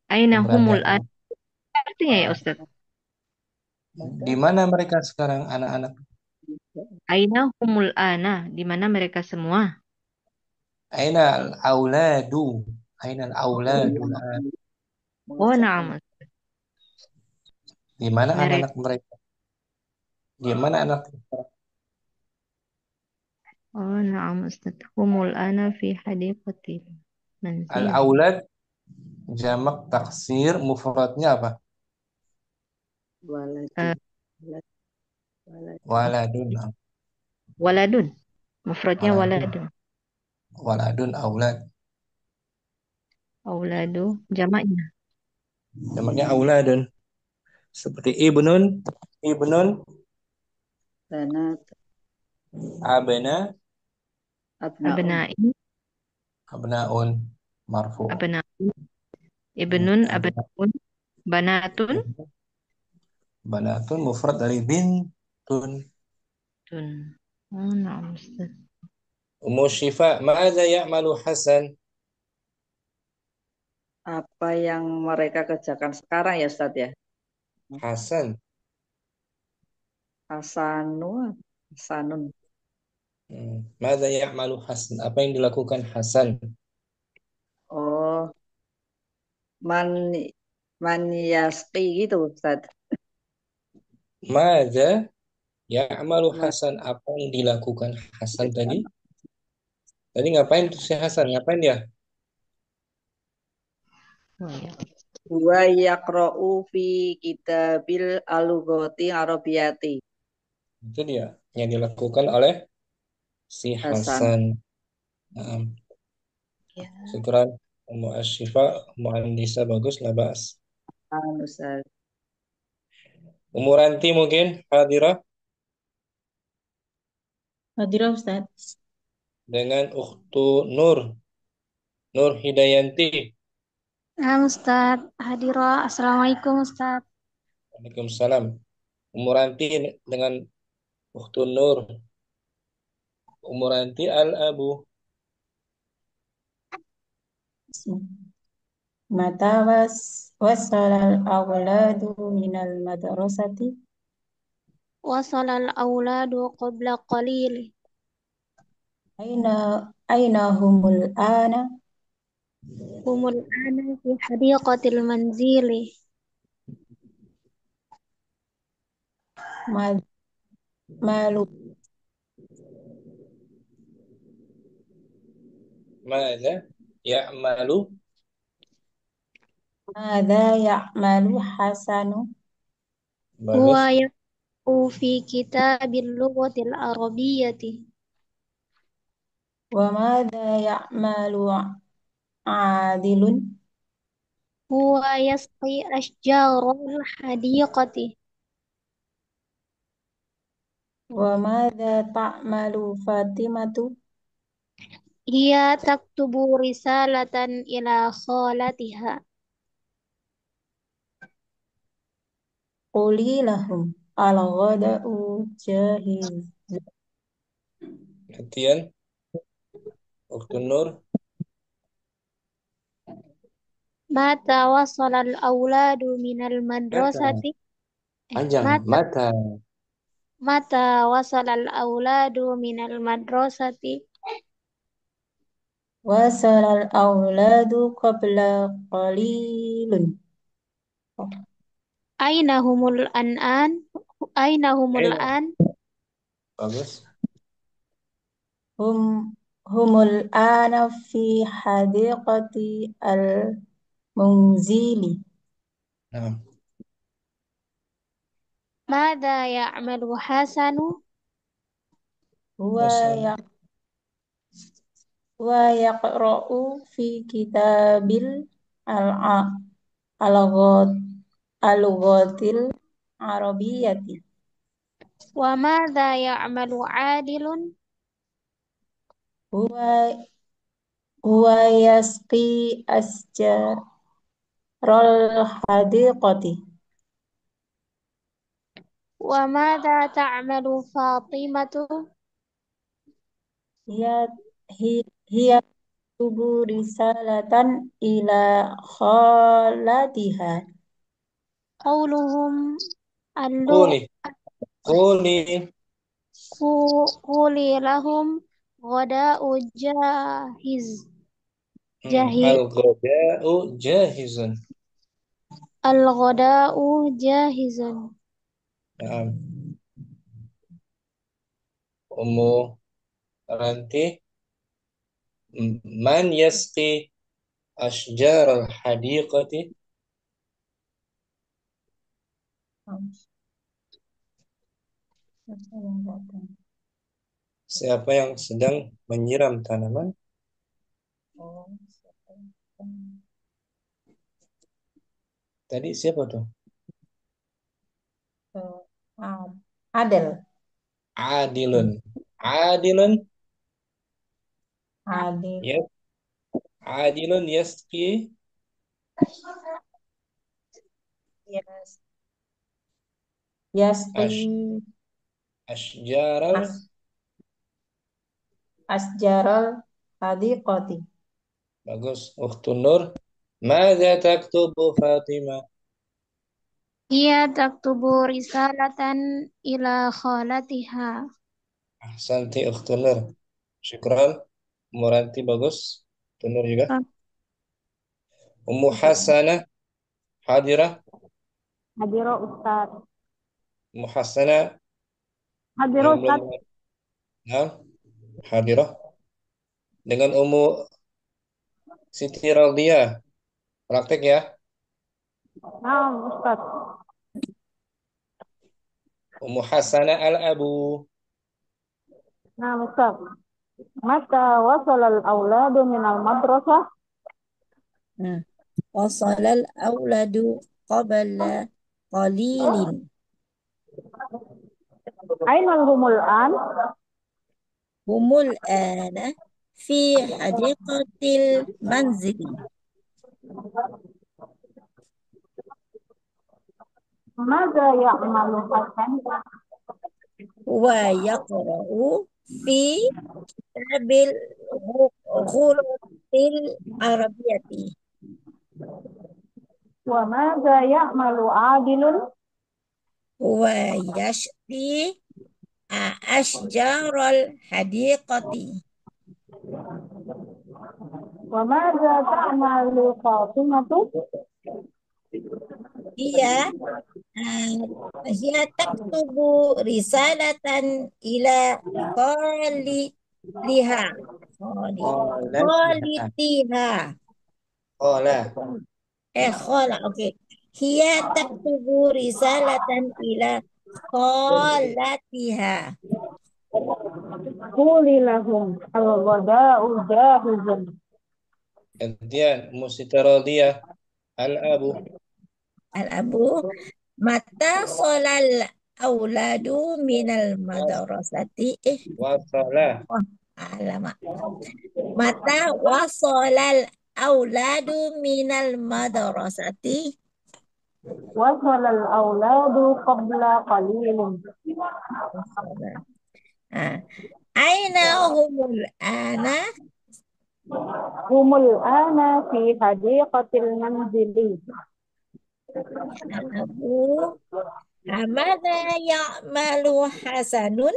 aina humul keberadaan. ana artinya ya Ustaz. Di mana mereka sekarang anak-anak? Aina humul ana, di mana mereka semua? Aina al-auladu. Aina al-auladu. Oh, Mengerjakan. nah, Di mana mereka. anak-anak mereka? Di mana anak mereka? Oh, nah, Ustaz. Humul ana fi hadiqatil manzili. Al-aulad jamak taksir mufradnya apa? Eh, Waladun. Walad- Waladun. Waladun. waladun. Mufradnya Waladun. waladun. Waladun aulad. Auladu jamaknya. Jamaknya auladun. Seperti ibnun, ibnun, Banat. abna, Abnaun. Abna'i, abnaun, marfu. abna'un, ibnun, Abna, abna'un, banatun, banatun mufrad dari bintun. tun. Oh, nah, Ustaz. Ummu Syifa, ma'adha ya'malu Hasan? Apa yang mereka kerjakan sekarang ya Ustaz ya? Hasan. Hasanun. Hasanun. Ma'adha ya'malu Hasan? Apa yang dilakukan Hasan? Oh, man man yasqi gitu Ustaz. Ma'adha ya'malu Man- Hasan? Apa yang dilakukan Hasan tadi? Tadi ngapain tuh si Hasan? Ngapain dia? Oh, ya. Huwa yaqra'u fi kitabil al-lughati arabiyati. Itu dia yang dilakukan oleh si Hasan. Hasan. Nah, Ya. syukran Ummu Asyifa, Ummu Andisa bagus lah bahas. Ustaz. Ummu Ranti mungkin hadirah Hadirah Ustaz. dengan Ukhtu Nur, Nur Hidayanti. Nah, Ustaz. Hadirah. Assalamualaikum Ustaz. Waalaikumsalam. Ummu Ranti dengan Ukhtu Nur, Ummu Ranti al-Abu. Mata wasalal awladu minal madrasati. Wasalal awladu qabla qalil. Aina aina humul ana. Humul ana fi hadiqatil manzili. Ma- Malu Mada ya'malu? Mada ya'malu Hasanu. Bagus. Huwa yaqu fi kitabil lughatil arabiyyati. Wa mada ya'malu Adilun. Huwa yasqi ashjarul hadiqati. Wa mada ta'malu Fatimatu. Hiya taktubu risalatan ila khalatiha. Quli lahum al-ghada'u jahiz. Gantian Ukhtu Nur. Mata wasalal awladu minal Mata. madrasati. Panjang. Mata Mata. mata wasalal awladu minal madrasati. Wasalal awladu qabla qalilun. Aina humul an'an? Aina humul Aina. an? Bagus. Hum humul ana fi hadiqati al munzili. Nah, ماذا يعمل حسن Huwa Hasan. ya wa yaqra'u fi kitabil al-a al-ghat al-ghatil arabiyyati. وماذا يعمل عادل Huwa huwa yasqi asjarol hadiqati. وماذا تعمل فاطمة Hiya hiya tubu risalatan ila khalatiha. قولهم اللغة Quli. Quli. قولي لهم غداء جاهز جاهز Al-ghada'u jahizun. الغداء جاهز Nah, Ummu Ranti. Man yasqi ashjar al-hadiqati. Siapa yang sedang menyiram tanaman? Tadi siapa tuh? Adel. Adilun. Adilun. Adil. Ya. Adilun yasqi Yes. Yasqi ashjaral. asjarol hadiqati. Bagus. Ukhtun Nur. Mada taktubu Fatimah? هي تكتب رسالة إلى خالتها Ahsanti Ukhtun Nur. Syukran. Ummu Ranti bagus. Ukhtun Nur juga. Ummu Hasanah hadirah. Hadiro Ustaz. Ummu Hasanah Hadiro yang Ustaz. belum. Nah, hadirah. Dengan Ummu Siti Radhiyah. Praktek ya. Nah, Ustaz. Ummu Hasanah al-Abu. Nah, Ustaz. Mata wasal al-auladu minal madrasah. Wasalal auladu qabla qalilin. Ainal humul an. Humul ana fi hadiqatil manzili. Mada ya'malu Hasan. Wa yaqra'u fi kitabil ghulatil arabiyati. Wa mada ya'malu Adilun. Wa yashti ashjarul hadiqati. Wa mada ta'malu Fatimatu. Hiya hiya taktubu risalatan ila khalitiha. Khalitiha. Qala. Khala, okay. Hiya taktubu risalatan ila khalatiha. Quli lahum al-ghada'u jahizun. Gantian Ummu Siti Radhiyah al-Abu. Al-abu mata solal auladu minal madrasati. Wasalah. Alamak. Mata wasolal auladu minal madrasati. Wasal al-auladu qabla qalilin. Aina humul ana. Humul ana fi hadiqatil manzili. Abu Amada ya'malu hasanun.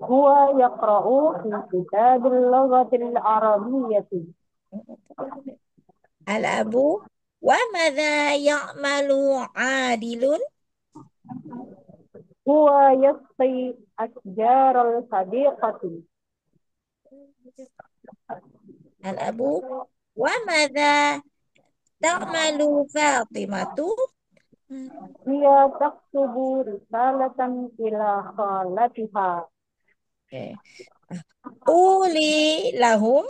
Huwa yaqra'u fi kitabil lughatil arabiyyati. Al-abu wa madha ya'malu adilun. Huwa yasqi asjaral hadiqati. Al-abu wa madha تعمل فاطمة هي تكتب رسالة إلى خالتها. قولي لهم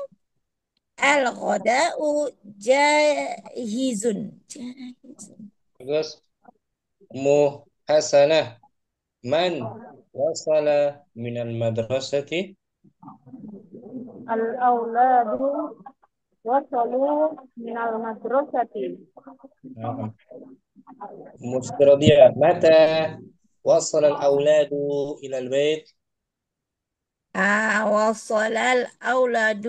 الغداء جاهز. Terus Hasanah. Man wasala minal madrasati. الأولاد وصلوا من المدرسة. Nah, Mustradiyah. Mata wasala al-awladu ilal bait. وصل الأولاد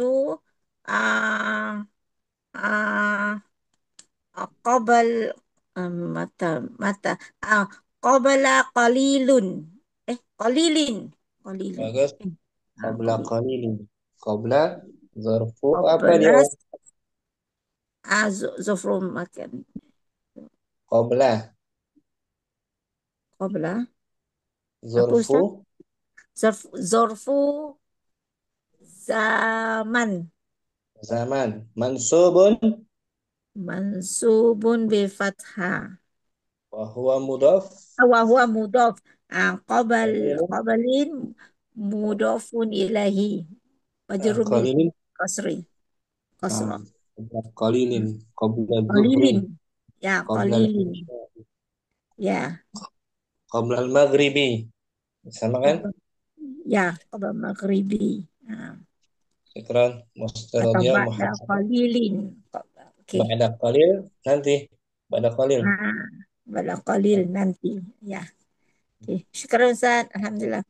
آه آه قبل متى متى قبل قليل قليل قليل Bagus. Qabla قليل qalilin. Qabla zarfu apa قبل dia? زفر مكان Qabla قبل apa zarfu Ustaz ظرف zaman zaman. Mansubun منصوب بفتحة wa huwa mudaf. وهو مضاف Qalilun. قبل مضاف إليه مجرور Qalilin. بالكسر Nah, كسرة qabla qalilin. Qabla zuhri. قليل يا Qabla قليل al-isya. يا Qabla al-maghribi. Sama kan? قبل قبل مغربي Syukran. atau Mustradiyah بعد muhasabah. قليل oke Ba'da qalil nanti. Ba'da qalil. بعد قليل nanti ya oke syukur Ustaz alhamdulillah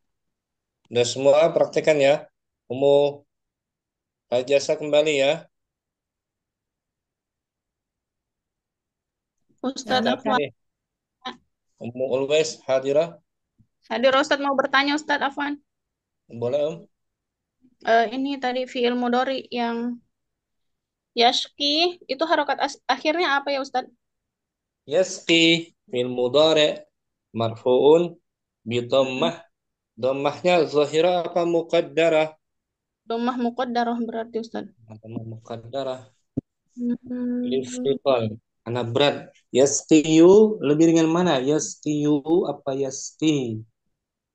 Udah semua praktekan ya. Umu Hajasa kembali ya. Ustadz Siapa Afwan. nih? Umu Always hadirah. Hadir Ustadz mau bertanya Ustadz Afwan. Boleh Om? Ini tadi fiil mudhari yang yashki itu harokat akhirnya apa ya Ustadz? Yasqi fil mudhari marfu'un bi dhammah. Dhammahnya zahirah apa muqaddarah? Dhammah muqaddarah berarti Ustadz. Dhammah muqaddarah. Hmm, Liftiqal. Karena berat. Yasqiyu lebih ringan mana? Yasqiyu apa yasqi?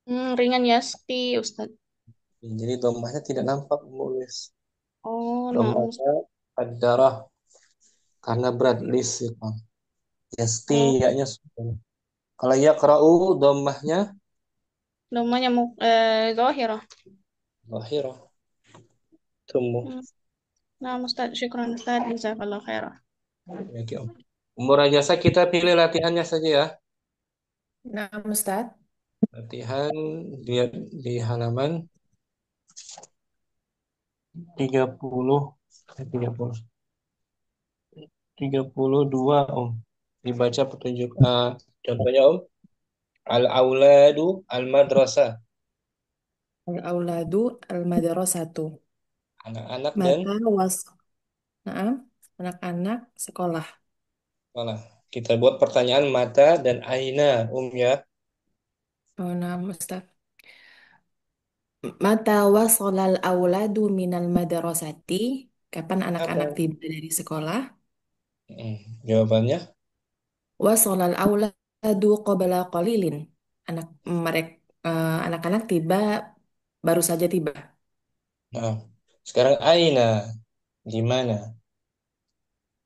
ringan yashki Ustadz. Jadi dhammahnya tidak nampak menulis. Oh, nah Dhammahnya muqaddarah karena berat liftiqal. Yasqi oh, yaknya sukun. Kalau yaqra'u dhammahnya dhammahnya zahirah. zahirah. Temu. Hmm. Nah, Ustadz, syukran Ustadz, jazakallah khairah. Oke, Om. Umur jasa kita pilih latihannya saja ya. Nah, Ustaz. Latihan lihat di halaman 30 30 32 Om. Dibaca petunjuk contohnya Om. Al-auladu al-madrasah. Al-auladu al-madrasatu. Anak-anak dan Mata was. Nah, anak-anak sekolah. sekolah. Kita buat pertanyaan mata dan aina ya. Oh, nah, Ustaz. Mata wasolal auladu minal madrasati. Kapan anak-anak Apa? tiba dari sekolah? Jawabannya Wasolal auladu qabla qalilin. Anak-anak tiba baru saja tiba. nah, sekarang aina di mana?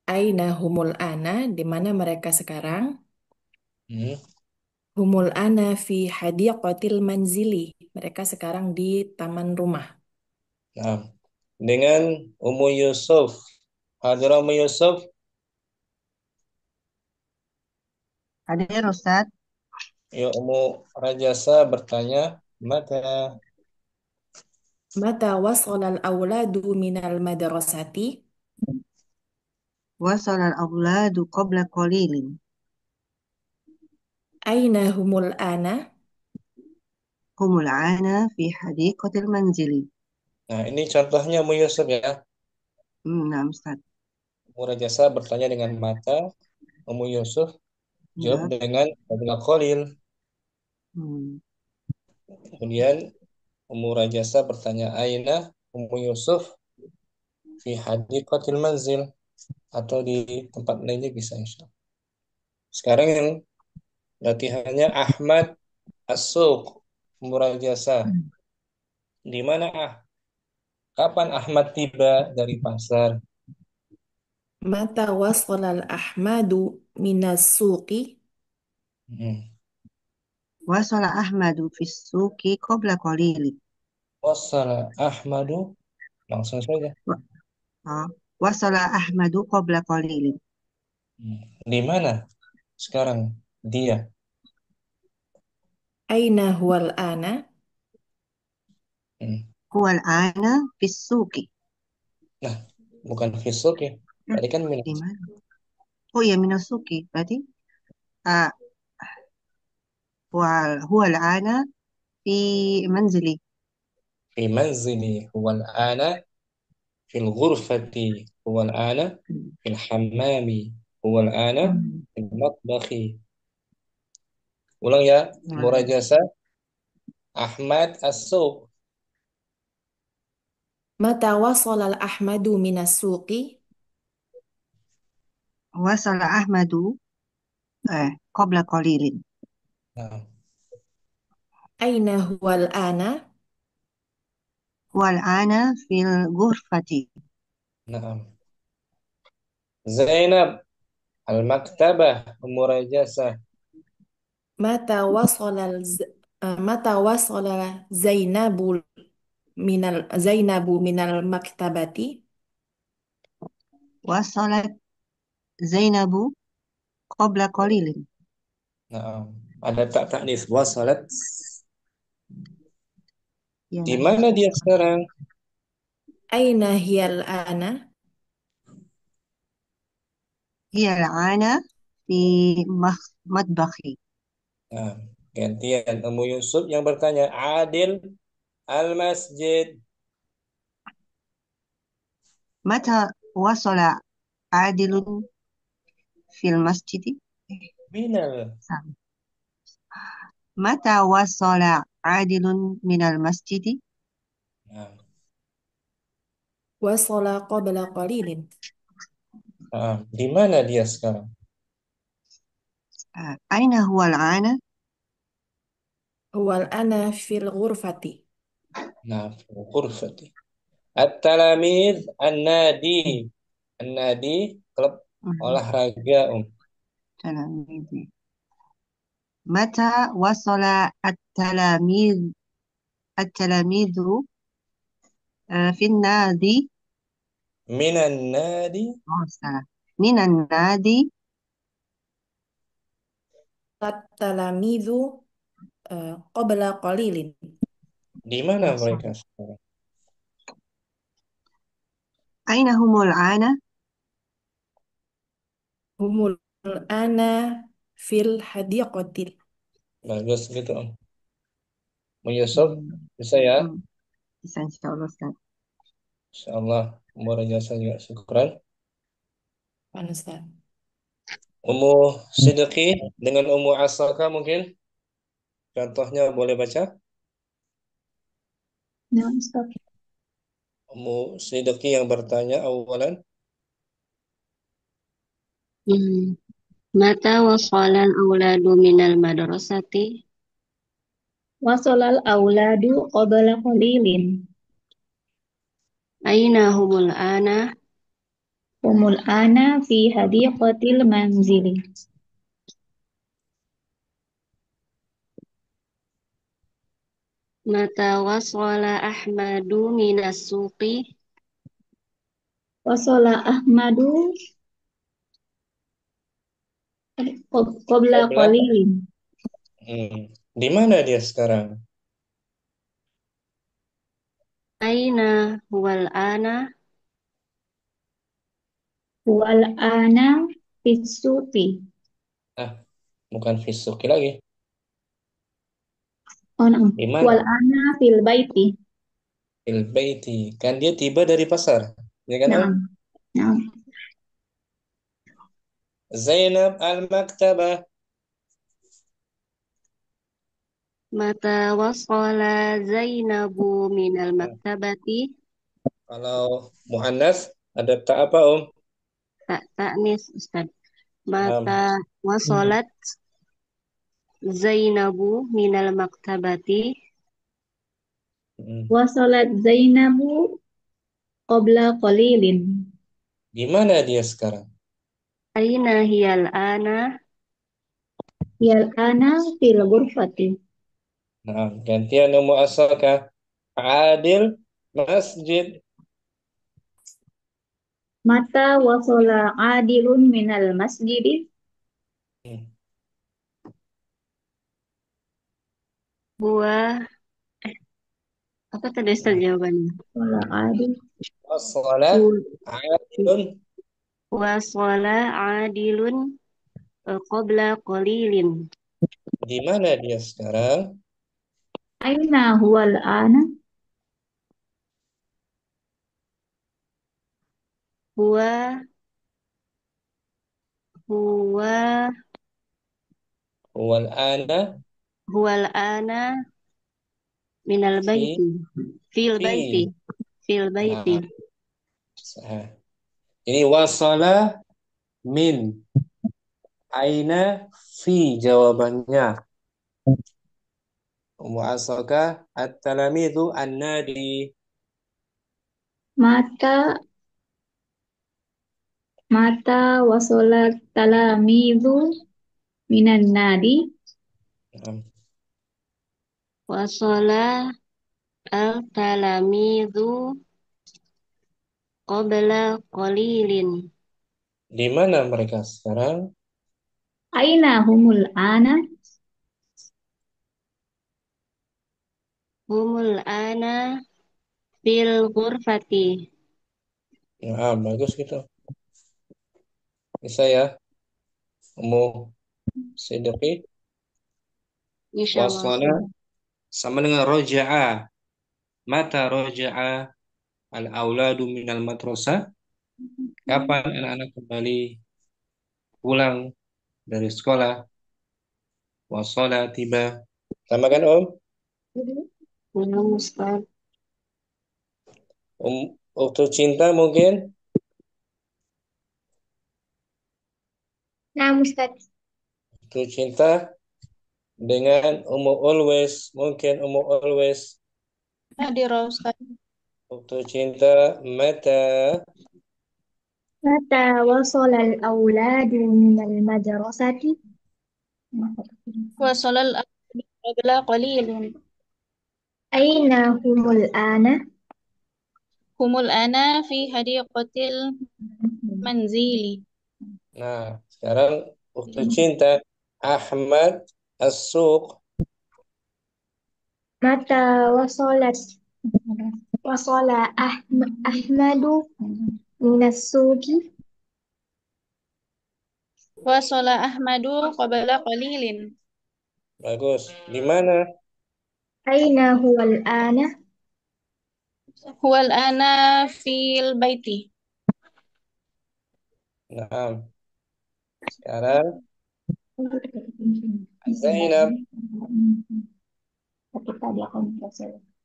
Aina humul ana, di mana mereka sekarang? Hmm. Humul ana fi hadiqatil manzili. Mereka sekarang di taman rumah. Nah, dengan Ummu Yusuf. Hadirah Ummu Yusuf. Hadir Ustaz. Yuk Ummu Rajasa bertanya, mata Mata wasolal auladu minal madrasati. Wasal al-awladu qabla qalilin. Aina humul ana. Humul ana fi hadiqatil manzili. Nah, ini contohnya Ummu Yusuf ya. Nah, Ustaz. Ummu Rajasa bertanya dengan mata, Ummu Yusuf jawab Ya. dengan qabla qalil. Kemudian Ummu Rajasa bertanya aina Ummu Yusuf fi hadiqatil manzil. atau di tempat lainnya bisa insya Allah. Sekarang yang latihannya Ahmad As-Suq, murah jasa. Di mana Kapan Ahmad tiba dari pasar? Mata wasalal Ahmadu minas suqi. Hmm. وصل أحمد في السوق قبل قليل. Wasala Ahmadu, langsung saja. و- وصل أحمد قبل قليل. Di mana sekarang dia? Aina huwal ana. Hmm. هو الآن في السوق. Nah, bukan fisuk ya. Tadi kan di minus. mana? Oh ya, Minasuki. Berarti uh, هو الآن في منزلي. Fi manzili huwal ana fil ghurfati huwal ana fil hammami huwal ana fil matbakhi. Ulang ya, murah jasa Ahmad As-Suq. Mata wasalal Ahmadu minas suqi. وصل أحمد قبل قليل. Nah, Aina huwal ana. هو الآن في الغرفة. nah. Zainab Al-Maktabah murah jasa. Mata wasalal mata wasalal Zainabu minal maktabati. وصلت زينب قبل قليل. Nah, ada tak taknis wasalat. Ya, Di mana dia sekarang? Aina hiyal ana. هي الآن في مطبخي. Nah, gantian Ummu Yusuf yang bertanya Adil Al-Masjid. متى وصل عادل في المسجد؟ Minal. متى وصل عادل من المسجد؟ Nah, Wasala qabla qalilin. di mana dia sekarang? أين هو الآن؟ Huwal ana fil ghurfati. Nah, fil ghurfati. At-talamid an-nadi. An-nadi klub olahraga تلاميذ. متى وصل التلاميذ في النادي؟ Minan nadi. salah. من النادي Talamidu qabla qalilin. Di mana وصل. mereka sekarang? أين هم الآن؟ Humul ana fil hadiqatil. Bagus gitu Ummu Yusuf bisa ya? Bisa insya Allah Ustaz. Insyaallah murah jasa juga syukran. Ustaz. Ummu Sidqi dengan Ummu Asaka mungkin contohnya boleh baca? Nah, Ustaz. Ummu Sidqi yang bertanya awalan. متى وصل الأولاد من المدرسة؟ Wasolal auladu qabla qalilin. أين هم الآن؟ Humul ana fi hadiqatil manzili. متى وصل أحمد من السوق؟ Wasola Ahmadu qabla Qabla. qalilin. Di mana dia sekarang? أين هو الآن؟ Wal ana fisuqi. Bukan fisuki lagi. Oh, no. Di mana? Wal ana fil baiti. Fil baiti. Kan dia tiba dari pasar. Ya kan? Naam. Naam. Zainab al-maktabah. متى وصل زينب من المكتبة؟ Kalau muannas ada tak apa tak taknis Ustaz. Naam. Mata wasolat Zainabu minal maktabati. Wasalat Zainabu qabla qalilin. Di mana dia sekarang? Aina hiyal ana. Yal ana fil ghurfati. Nah, gantian ummu asalkah Adil masjid. Mata wasala adilun minal masjidi. Huwa apa tadi Ustaz jawabannya? Wala adil. Wassalah Adilun. Wasala adilun qabla qalilin. Di mana dia sekarang? Aina huwal ana. Huwa huwa Wal ana huwal ana minal fi baiti. Fil fi. baiti. Fil baiti. Nah, sah. Ini wasala min aina fi jawabannya. Ummu asalkah at-talamidu an-nadi. Mata wasalat talamidu minan nadi. Naam. Wasala al-talamidu qabla qalilin. Di mana mereka sekarang? Aina humul ana. Humul ana fil ghurfati. Nah, bagus gitu. Bisa ya, Ummu Siddiqi. Insyaallah. Wasala sama dengan roja'a. Mata roja'a al-auladu minal madrasah. Kapan anak-anak kembali pulang dari sekolah? Wasala tiba. Sama kan Om? Ya Ustaz. Waktu cinta mungkin? Nah, Ustaz. Waktu cinta dengan Ummu Always. Mungkin Ummu Always. Hadir Ustaz. Waktu cinta mata. Mata wasalal auladu minal madrasati. Wasalal ahadu qabla qalilin. Aina humul ana. Humul ana fi hadiqatil manzili. Nah, sekarang waktu cinta Ahmad as-suq. Mata wasala Ahmadu minas suki. Wasala Ahmadu qabla qalilin. Bagus. Di mana? Aina huwal ana. Huwal ana fil baiti. Nah, sekarang Zainab.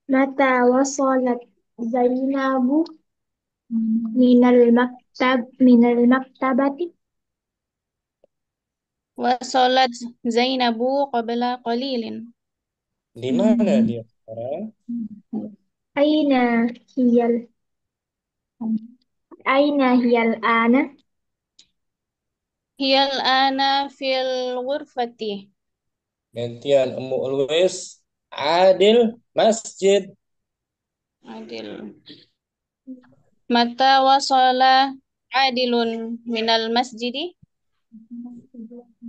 Mata wasalat Zainabu minal maktabati. Wasalat Zainabu qabla qalilin. Di mana dia sekarang? Aina hiyal Aina hiyal ana. Hiyal ana fil ghurfati. Gantian Ummu Always. Adil masjid. Adil. Mata wasala adilun minal masjidi.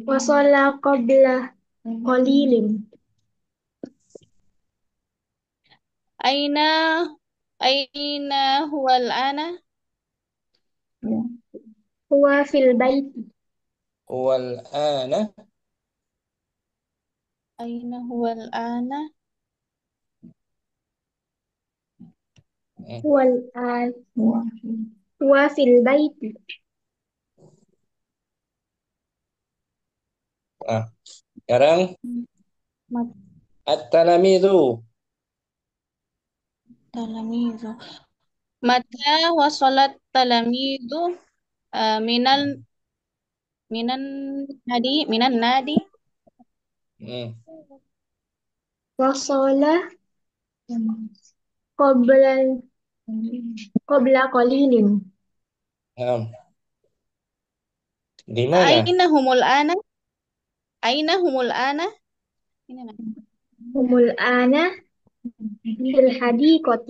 Wasala qabla qalilin. Aina aina huwal ana. Huwa fil baiti. Wal ana. Aina huwal ana. Huwal an Huwa fil baiti. Nah, sekarang Mat- at-talamidu. Talamizu. Mata wasalat talamizu Minal minan minan nadi. Hmm. وصل قبل قبل قليل Nah, di mana? Aina humul ana? Aina humul ana? Ini nah. هم الآن في الحديقة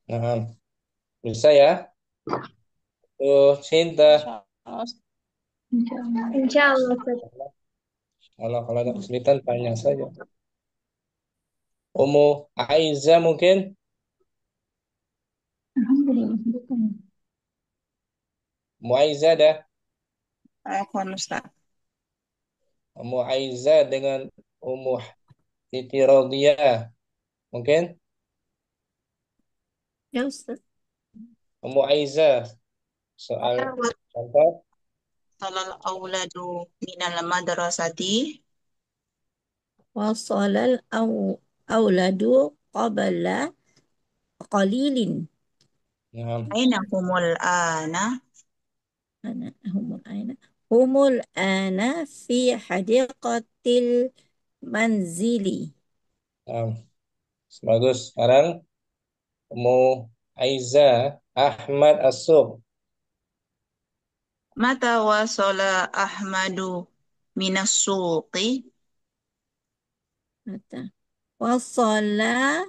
Nah, bisa ya? Tuh, Cinta. Insya إن شاء الله أستاذ. Kalau ada kesulitan tanya saja. Umu Aiza mungkin? Umu Aiza dah. Afwan Ustaz. Umu Aiza dengan Umu Siti Radiyah. Mungkin? Ya Ustaz. Umu Aiza. Soal contoh. Salal auladu minal madrasati. Wasalal auladu qabla qalilin. Nah, Aina humul ana? Humul ana fi hadiqatil manzili. nah, bagus. Sekarang Umu Aiza Ahmad As-Suq. Mata wasala Ahmadu minas suqi? Mata wasala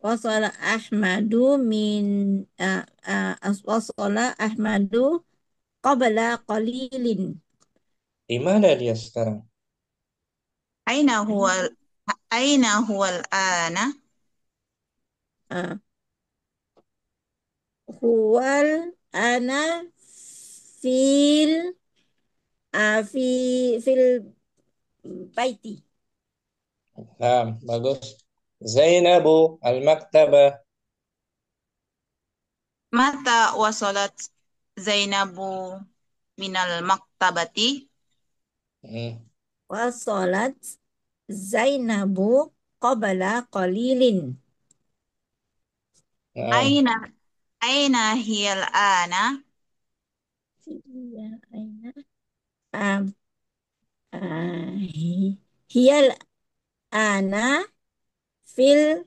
wasala Ahmadu min wasala Ahmadu qabla qalilin. Di mana dia sekarang? Aina huwal ana? Ah, huwal ana fil fi fil baiti. Nah, bagus. Zainabu Al-Maktabah. Mata wasalat Zainabu minal maktabati? Hmm. Wasalat Zainabu qabla qalilin. Nah, Aina hiyal ana? Iya, aina. Um, hiyal ana fil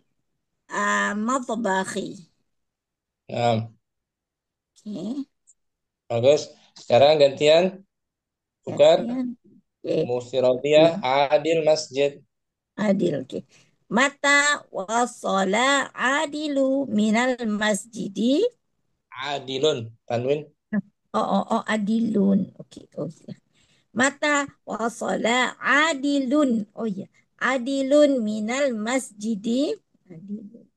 matbakhi. nah, Oke, bagus. Sekarang gantian. Bukan. gantian. Oke, Musirodiyah Adil Masjid. adil. Oke. Mata wasala adilu minal masjidi. Adilun. Tanwin. Adilun. Oke, oh ya. Mata wasala adilun. Oh ya, adilun minal masjidi. Adilun.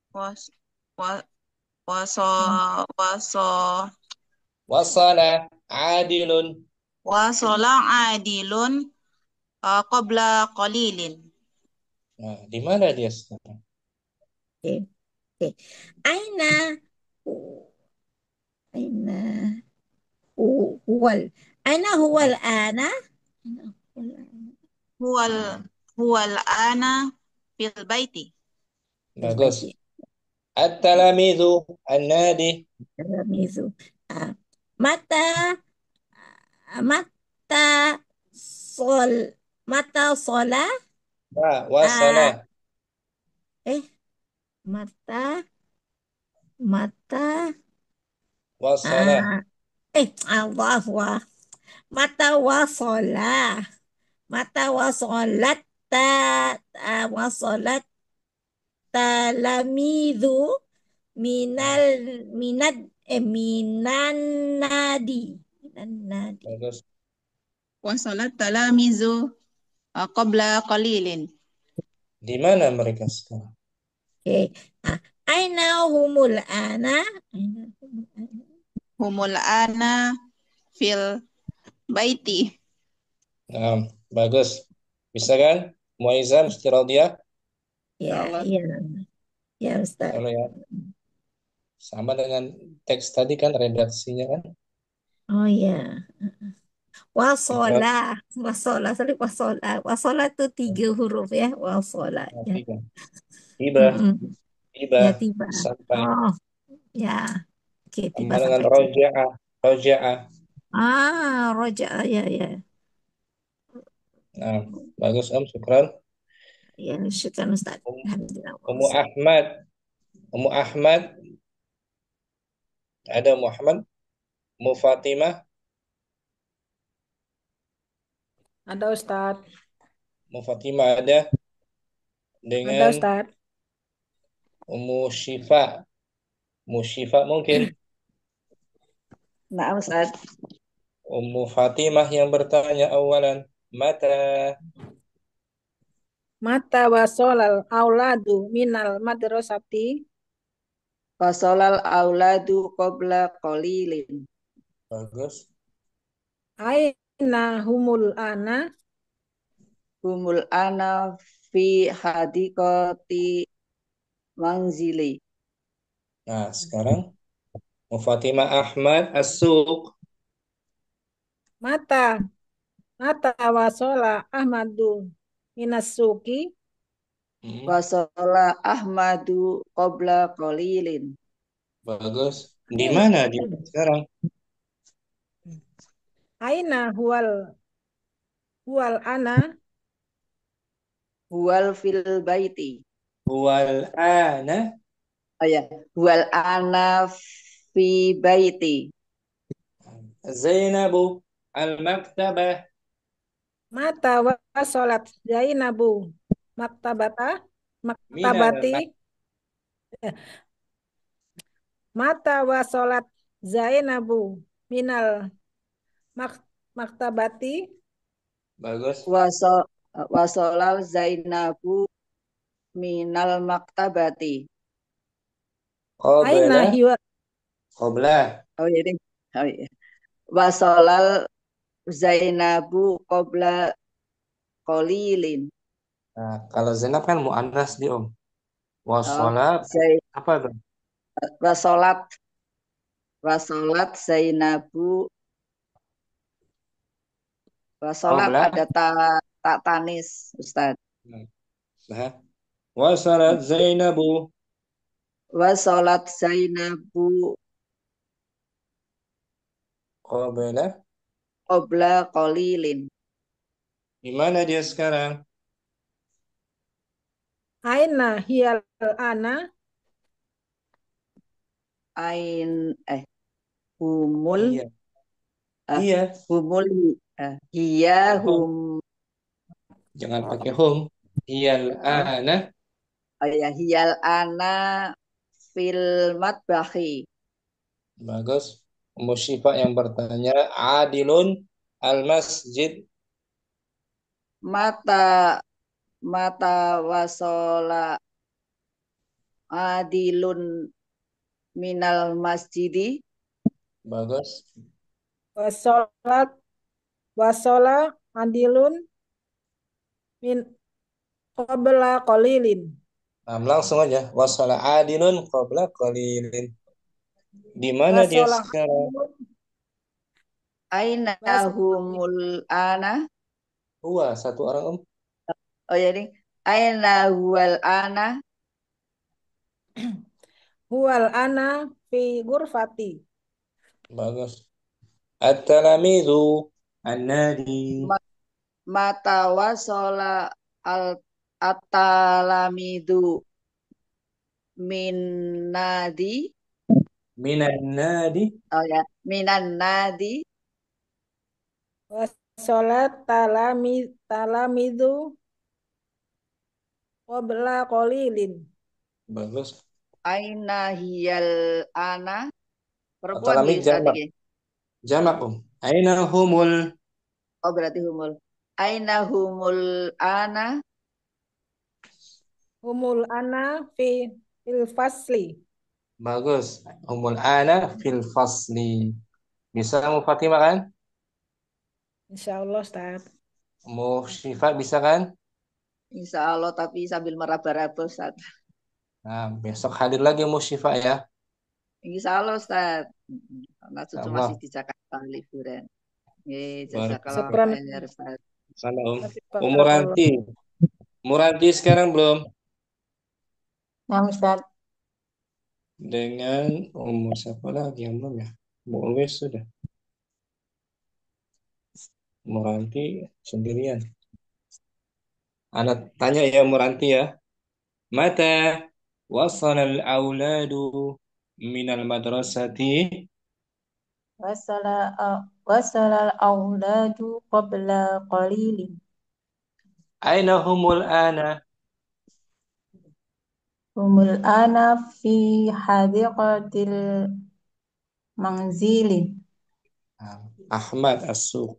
Was, wa, waso, waso, Wasala Adilun. wasola adilun qabla qalilin. Nah, di mana dia sekarang? Oke, oke. Aina aina huwal. Aina huwal ana? Aina huwal ana? Huwal, huwal ana fil baiti. Fil Bagus. baiti. At-talamidu An-nadi. Tiramisu. Ah, mata mata sol mata sola Nah, wasala. mata mata Wasala. Allah mata wasola mata wasolat wasolat talamidu minal minad minan nadi minan nadi. Bagus. Wasolat talamizu qabla qalilin. Di mana mereka sekarang? Oke. Aina humul ana? Aina humul ana? Humul ana fil baiti. Nah, bagus. Bisa kan? Muaizah Mustirodiyah. Ya, Allah. iya. Ya, Ustaz. Kalau ya sama dengan teks tadi kan redaksinya kan? Oh ya. Ikrar. Wasola, sorry, wasola itu 3 huruf ya, wasola Nah, ya. tiba. Mm-mm. Tiba. Ya tiba. Sampai. Oh ya, oke. Oke, tiba Sama dengan sampai sini. roja'ah. Roja'ah. Roja, ya, ya. Nah, bagus Om, syukran. Ya, syukran Ustaz. Um- Alhamdulillah. Ummu Ahmad. Ummu Ahmad. Ada Muhammad. Ummu Fatimah. Ada Ustadz. Ummu Fatimah ada. Ada Dengan Ustadz. Ummu Syifa. Ummu Syifa mungkin. Nah, Ustaz. Ummu Fatimah yang bertanya awalan. Mata. Mata wasolal auladu minal madrasati. Fasolal auladu qabla qalilin. Bagus. Aina humul ana. Humul ana fi hadiqati manzili. Nah, sekarang Ummu Fatimah Ahmad As-Suq. Mata wasola Ahmadu minas suki. Fasola Ahmadu qabla qalilin. Bagus. Di mana dia sekarang? Aina huwal ana. Huwal fil baiti. Huwal ana. Oh ya, huwal ana fi baiti. Zainabu al-maktabah. Mata wasolat Zainabu maktabati. Mata wasolat Zainabu minal maktabati. Bagus. Wasolal Zainabu minal maktabati. Aina hiwa. Qabla. Oh iya deh. Oh iya. Wasolal Zainabu qabla qalilin. Nah, kalau Zainab kan mu'annas di Om. Wasolat apa tuh? Wasolat Zainabu. Wasolat Qabla. ada tak tanis, Ustaz. Nah, wasolat Zainabu. Wasolat Zainabu qabla qalilin. Di mana dia sekarang? Aina hiyal ana. Humul. Iya. Humul. Hiya hum. Jangan pakai hum. Hiyal ana. Ya, hiyal ana fil matbahi. Bagus. Ummu Syifa yang bertanya, adilun al-masjid. Mata wasola adilun minal masjidi. Bagus. Wasola adilun min qabla qalilin. Nah, langsung aja. Wasala adilun qabla qalilin. Di mana dia sekarang? Aina humul ana. Huwa, satu orang Om. Oh ya nih. Aina huwal ana. Huwal ana fi ghurfati. Bagus. At-talamizu an-nadi. Mata wasola at-talamidu min nadi. Minan nadi. Oh ya, minan nadi. Wasolat talamidu qabla qalilin. Bagus. Aina hiyal ana. Perempuan At-talamid gitu jamak. Jamak Om. Aina humul. Oh berarti humul. Aina humul ana. Humul ana fil fasli. Bagus. Humul ana fil fasli. Bisa Ummu Fatimah kan? Insya Allah Ustaz. Ummu Syifa bisa kan? Insya Allah, tapi sambil meraba-raba Ustaz. Nah, besok hadir lagi Ummu Syifa ya. Insya Allah Ustaz. Karena cucu Allah. masih di Jakarta liburan. Jazakallah Syukran. khair Ustaz. Sana Om. Umuranti sekarang belum? Nah, Ustaz. dengan umur siapa lagi yang belum ya? Bu Uwais sudah. Muranti sendirian. Anak tanya ya Muranti ya. Mata wasal al-auladu minal madrasati وصل وصل الأولاد قبل قليل. aina humul ana هم الآن في حديقة المنزل. Ahmad as-suq.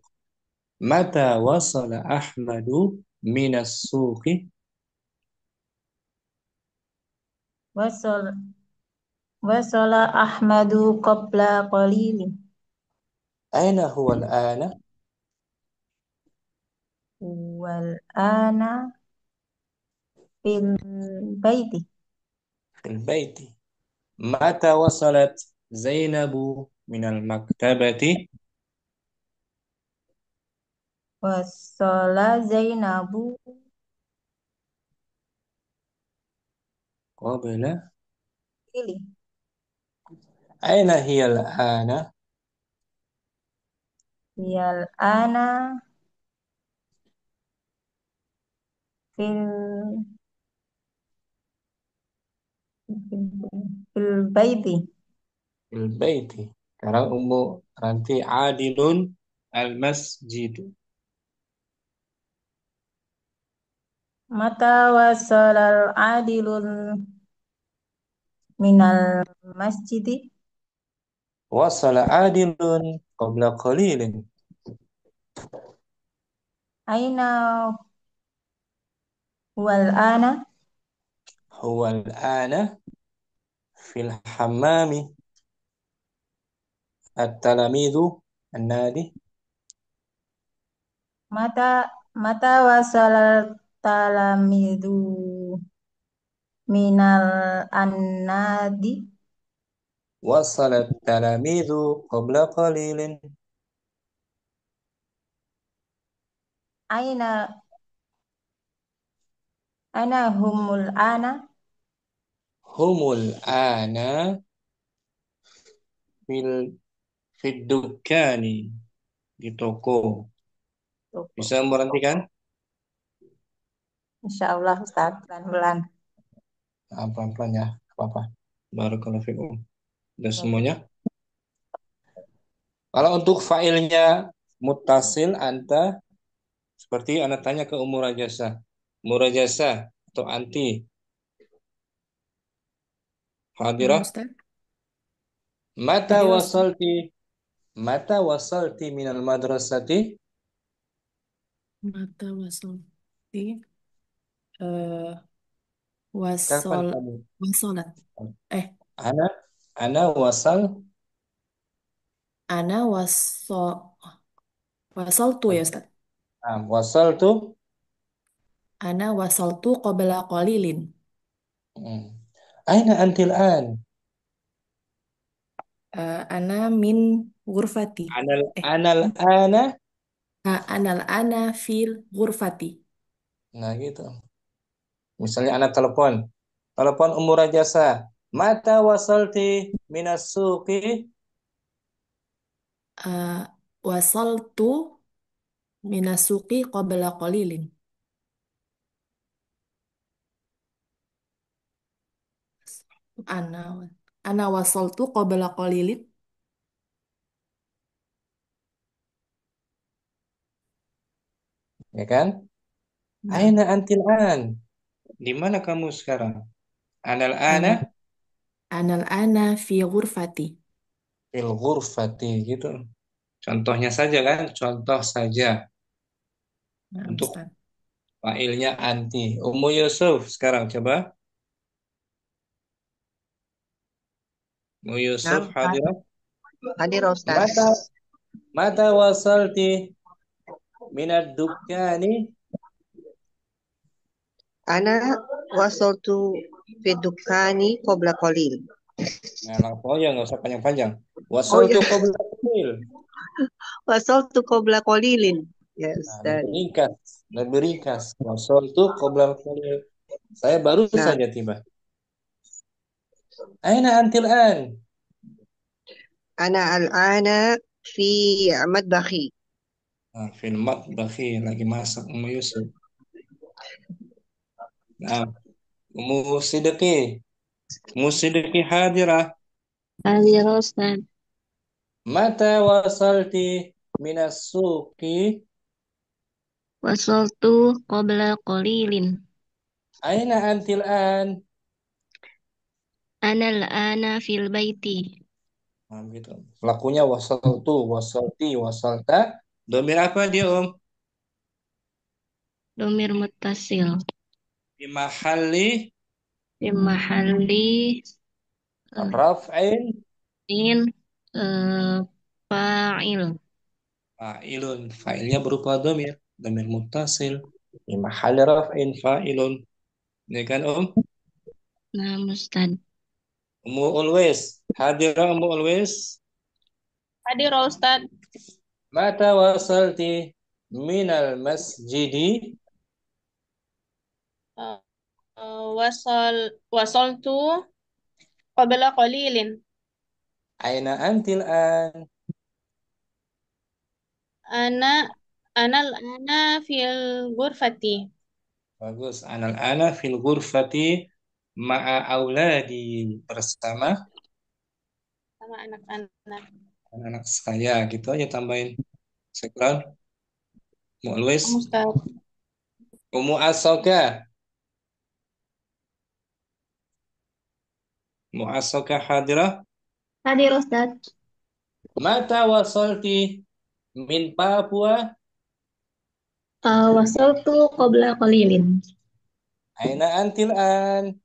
Mata wasala Ahmadu minas suqi وصل وصل أحمد قبل قليل. aina huwa al-ana والآن في البيت. fil baiti. Mata wasalat Zainabu minal maktabati وصل زينب qabla إلي. aina hiya al-ana هي الآن في في البيت. fil baiti. Sekarang Ummu Ranti adilun al-masjid. متى وصل العادل من المسجد؟ Wasala adilun qabla qalilin. أين هو الآن؟ Huwa al-ana fil hammami at-talamidu an-nadi متى وصل التلاميذ من النادي؟ wasala at-talamidu qabla qalilin. أين هم الآن؟ Humul ana fil fid dukkani di toko. Bisa merantikan? Insya Allah Ustaz, pelan-pelan. Pelan-pelan ya, apa-apa. Barakallahu fikum. Dan semuanya. Kalau untuk failnya mutasil anta seperti anak tanya ke Umurajasa. Umurajasa atau anti Ya, hadirah. Ustaz. Mata Hadir, Ustaz. wasalti mata wasalti minal madrasati Mata wasolti. kapan Wasol. kamu? Wasolat. Ana ana wasal Ana wasoltu ya, Ustaz. wasal tuh Ana wasoltu qabla qalilin. aina antil an Ana min ghurfati. anal ana Anal ana fil ghurfati. nah gitu. Misalnya anak telepon Umurajasa. Mata wasalti minas suqi Wasaltu minasuki qabla qalilin. Ana ana wasaltu qabla qalilin. ya kan? Nah, Aina antil an? Di mana kamu sekarang? Anal ana anal ana fi ghurfati. fil ghurfati gitu. Contohnya saja kan, contoh saja Nah, untuk Ustaz. failnya anti. Ummu Yusuf sekarang coba. Ummu Yusuf Nah, hadirah. hadir Ustaz. Mata wasalti minad dukkani Ana wasaltu fi dukani qabla qalil. Nah, langsung aja nggak usah panjang-panjang. Oh Wasaltu ya, qabla qalil. wasaltu qabla qalilin. Ya Nah, Ustaz. lebih ringkas. Wasaltu qabla qalil. Saya baru Nah, saja tiba. Aina antil an? أنا الآن في مطبخي. Fil matbakhi, lagi masak Ummu Yusuf. Nah, Ummu Siddiqi hadirah. حاضر أستاذ. Mata wasalti minas suqi? وصلت قبل قليل. Aina antil an? أنا الآن في البيت. Nah, gitu. Pelakunya wasaltu, wasalti, wasalta. Domir apa dia, ضمير متصل Di mahalli في محل raf'in إن فاعل. fa'ilun. Fa'ilnya berupa domir. Domir muttasil. Di mahalli raf'in fa'ilun. Ini kan, نعم أستاذ. Ummu Ulwais. Hadirah Ummu Ulwais. Hadir Ustaz. Mata wasalti minal masjidi? Eh, wasaltu qabla qalilin. Aina antil an? Ana anal ana fil ghurfati. Bagus. Anal ana fil ghurfati ma'a auladi, bersama Sama anak-anak. anak-anak saya. Gitu aja tambahin. Sekarang Ummu Ulwais. Ustaz. Ummu Asoka. Ummu Asoka hadirah. Hadir Ustaz. Mata wasalti min Papua? Wasaltu qabla qalilin. Aina antil an?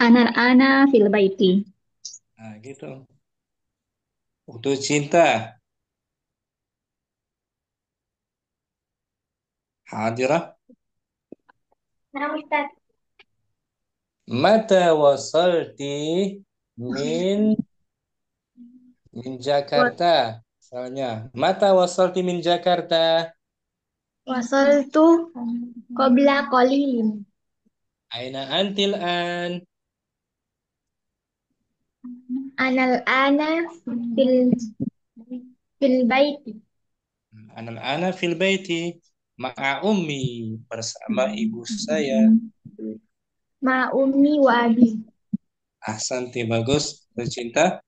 Ana fil baiti. Nah, gitu. Untuk cinta. Hadirah. Nah, Ustaz. Mata wasalti min Jakarta. Soalnya, mata wasalti min Jakarta? Wasaltu qabla qalilin. Aina antil an? Ana fil fil baiti. Anal ana fil baiti ma'a ummi, bersama ibu saya. Ma ummi wa abi. Ahsanti, bagus. Tercinta.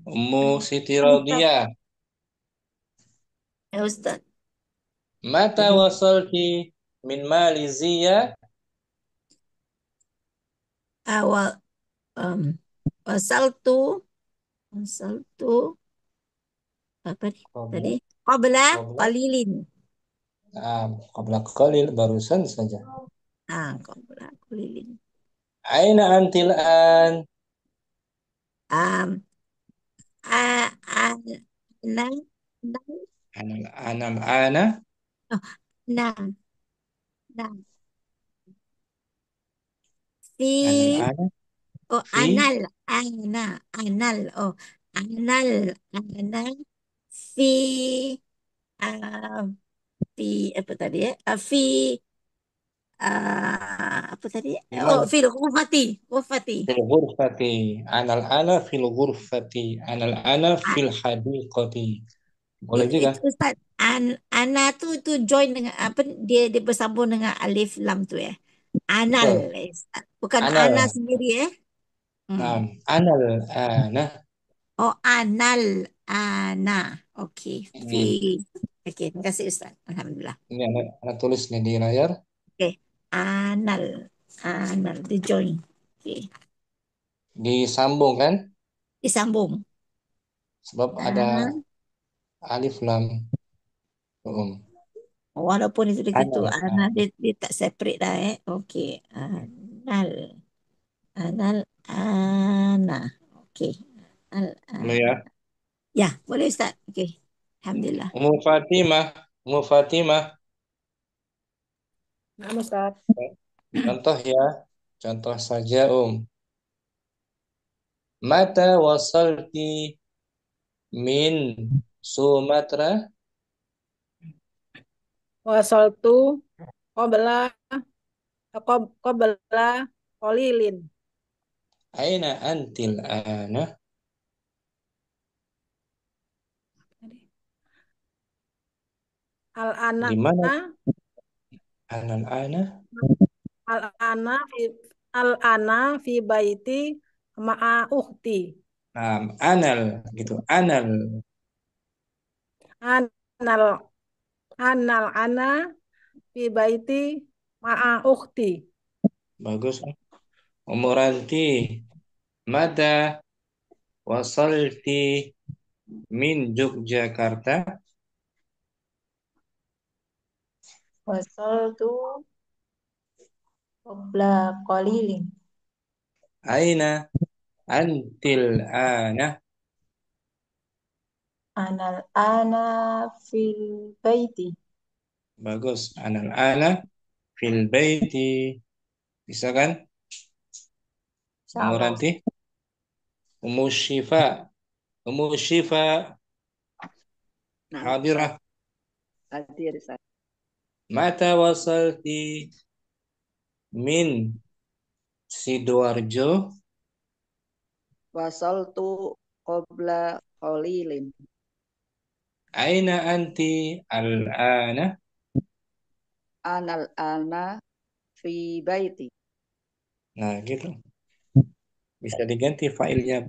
Ummu Siti Raudiyah. Ya Ustaz. Mata Jadi wasalti min Malaysia? awal um, wasal tu apa nih Qabla tadi? Qabla qabla qalilin. qabla qalil, barusan saja. Qabla qalilin. Aina antil an? Um, a, a, na, na, Anal ana oh, na, na, fi, anal ana oh, fi anal, oh, ana, fi, uh, fi, apa tadi ya? Apa tadi? fi Oh, mana? fil ghurfati. Fil ghurfati. Anal ana fil ghurfati. Anal ana fil hadiqati. Boleh juga. Itu Ustaz, ana tuh join dengan apa dia bersambung dengan alif lam tuh ya. Anal, Betul. Ustaz. Bukan ana Anal. sendiri ya. Nah, anal ana. Oh, ana. Oke, fi. Hmm. Oke, terima kasih Ustaz. Alhamdulillah. Ini anak tulis nih di layar. Oke, anal, di join. Oke, Disambung kan? disambung. Sebab ada alif lam. Walaupun itu begitu, Anal ana ana. dia tak separate dah ya. Oke, anal, anal, ana. Oke, Boleh ya? ya, boleh Ustaz. Oke, Alhamdulillah. Ummu Fatimah. Ummu Fatimah. Nah, Ustaz. Contoh ya. Contoh saja, Mata wasalti min Sumatra? Wasaltu qabla qabla qalilin. Aina antil ana? Al-ana Di mana anal ana? al-ana fi al-ana fi baiti ma'a ukhti. Anal gitu. Anal. Anal anal ana fi baiti ma'a ukhti. Bagus. Umuranti. Mata wasalti min Yogyakarta? Wasaltu qabla qalilin. Aina antil ana? Anal ana fil baiti. Bagus. Anal ana fil baiti. Bisa kan? Insyaallah. Umuranti. Umu Syifa. Umu Syifa Nah, hadirah. hadir Ustaz. Mata wasalti min Sidoarjo? Wasaltu qabla qalilin. Aina anti al-ana? Anal ana fi baiti. Nah, gitu. Bisa diganti failnya.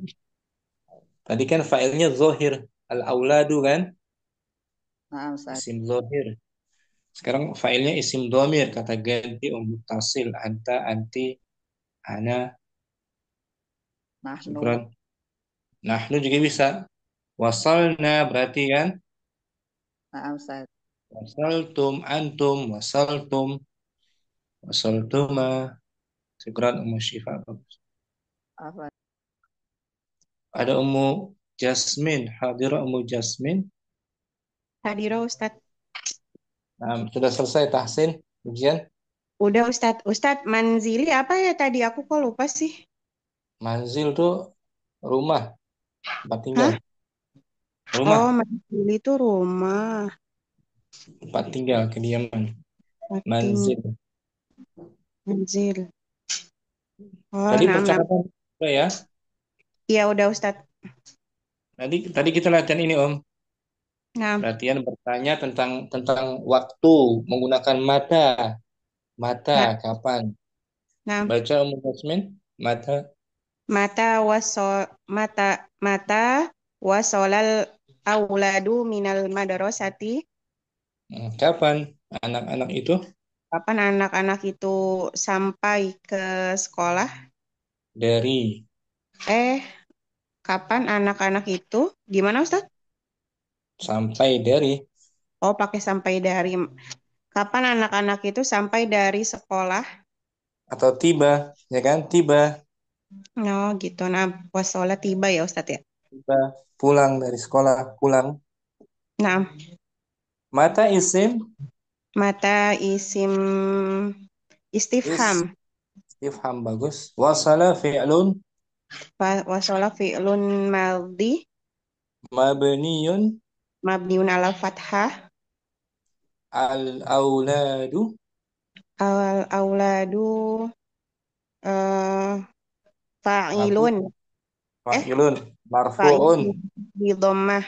Tadi kan failnya zohir. Al-auladu kan? Nah, Ustaz. Isim zohir. Sekarang failnya isim domir. Kata ganti tasil. Anta, anti, ana. Nahnu. Syukran. Nahnu juga bisa. Wasalna berarti kan? Nah, Ustaz. Wasaltum, antum, wasaltum, wasaltuma. Syukran Ummu Syifa. Apa? Ada Ummu Jasmin. Hadirah Ummu Jasmin. Hadirah Ustadz. Nah, sudah selesai tahsin ujian? Udah Ustadz. Ustadz, manzili apa ya tadi? Aku kok lupa sih. Manzil tuh rumah, tempat tinggal. Hah? Rumah, Oh, manzili itu rumah. tempat tinggal, kediaman. Pating. Manzil. Manzil. Oh, Tadi nam. percakapan udah ya. Iya udah Ustadz. Tadi kita latihan ini Om. Nah, Latihan bertanya tentang waktu menggunakan mata. Mata nah, kapan? nah. Baca Ummu Jasmin. Mata. Mata wasolal auladu minal madrasati. Kapan anak-anak itu Kapan anak-anak itu sampai ke sekolah? dari Kapan anak-anak itu? Gimana Ustadz? sampai dari Oh, pakai sampai dari. Kapan anak-anak itu sampai dari sekolah? atau tiba, ya kan? Tiba, Oh, gitu. Nah, wasola tiba ya Ustadz ya. tiba pulang dari sekolah, pulang. Nah, Mata isim mata isim istifham. istifham bagus. Wasala fi'lun Wasola fi'lun maldi mabniyun mabniun ala fathah. al-auladu Awal auladu fa'ilun. fa'ilun marfu'un Fa'ilun di dhammah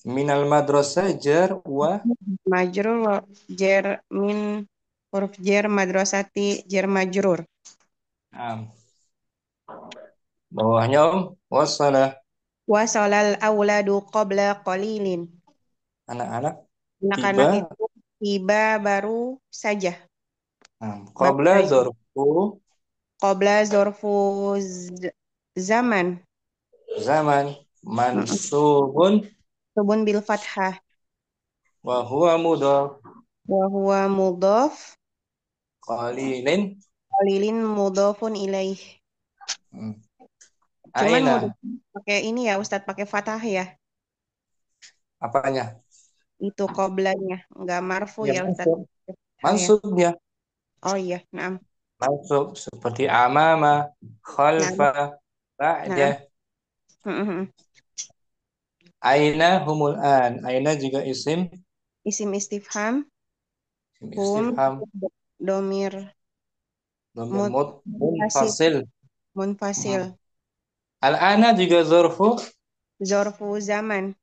minal madrasah jar wa majrur jar min huruf jar madrasati jar majrur. am. Bawahnya Om, wasala Wasolal auladu qabla qalilin. anak-anak Anak-anak tiba. itu tiba baru saja. Baru Qabla saja. zarfu Qabla zorfu zaman. zaman mansubun Subun bil fathah. wa huwa mudhaf Wa huwa mudhaf. qalilin. Qalilin mudhafun ilaih. Cuman Aina mudhaf pakai ini ya Ustadz, pakai fathah ya. apanya? Itu qoblanya. Enggak marfu Ya, ya Ustadz. mansub ya. Oh iya, naam. Mansub seperti amama, khalfa, ba'da. Naam. Aina humul an. Aina juga isim Isim istifham. istifham Domir munfasil. munfasil. Al-ana juga zorfu Zorfu zaman.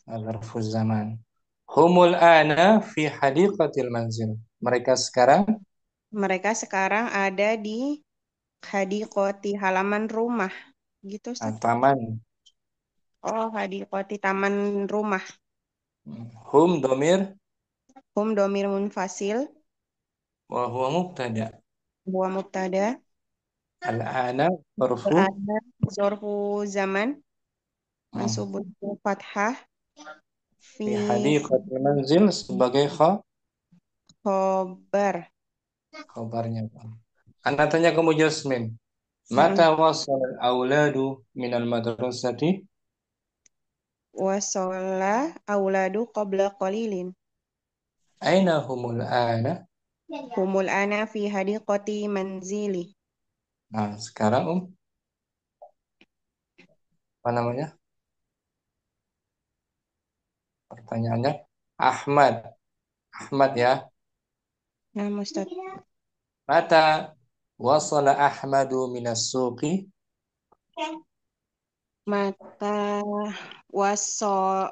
zarfu zaman. Humul ana fi hadiqatil manzil. Mereka sekarang Mereka sekarang ada di hadiqoti halaman rumah. Gitu, Ustaz. taman. Oh, hadiqoti taman rumah. Hum domir Hum domir munfasil. wa huwa mubtada. Huwa mubtada. Al-ana marfu Ada zorfu zaman. Mansubun fathah. fi Fi hadiqatil manzil sebagai khobar. khabarnya. Anda tanya kamu Jasmine. Mata wasal al-auladu minal madrasati? Wasola auladu qabla qalilin. Aina humul ana? Humul ana fi hadiqati manzili. Nah, sekarang apa namanya? Pertanyaannya Ahmad. Ahmad ya. Nah, Ustaz. Mata wasala Ahmadu minas suqi? Mata wasola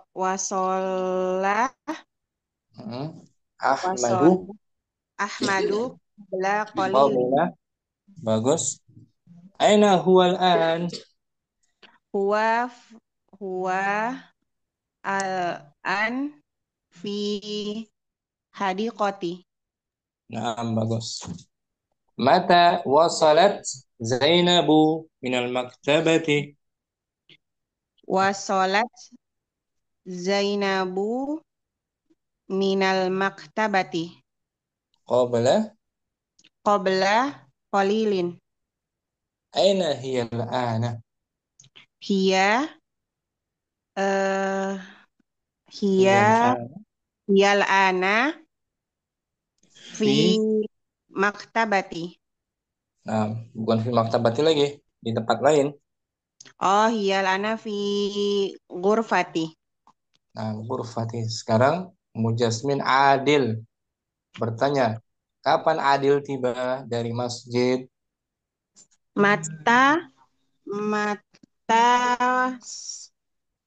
Ahmadu Ahmadu qabla qalilin. qabla. Bagus. Aina huwal an? Huwa al-an fi hadiqati. Nah, bagus. Mata wasalat Zainabu minal maktabati? Wasolat Zainabu minal maktabati. Qabla. Qabla qalilin. Aina hiya al-ana? Hiya Hiya hiya al-ana hiyal ana fi fi. maktabati. Nah, bukan fi maktabati lagi, di tempat lain. Oh, hiyal ana fi ghurfati. Nah, ghurfati. Sekarang Mujasmin Adil bertanya, kapan Adil tiba dari masjid? Mata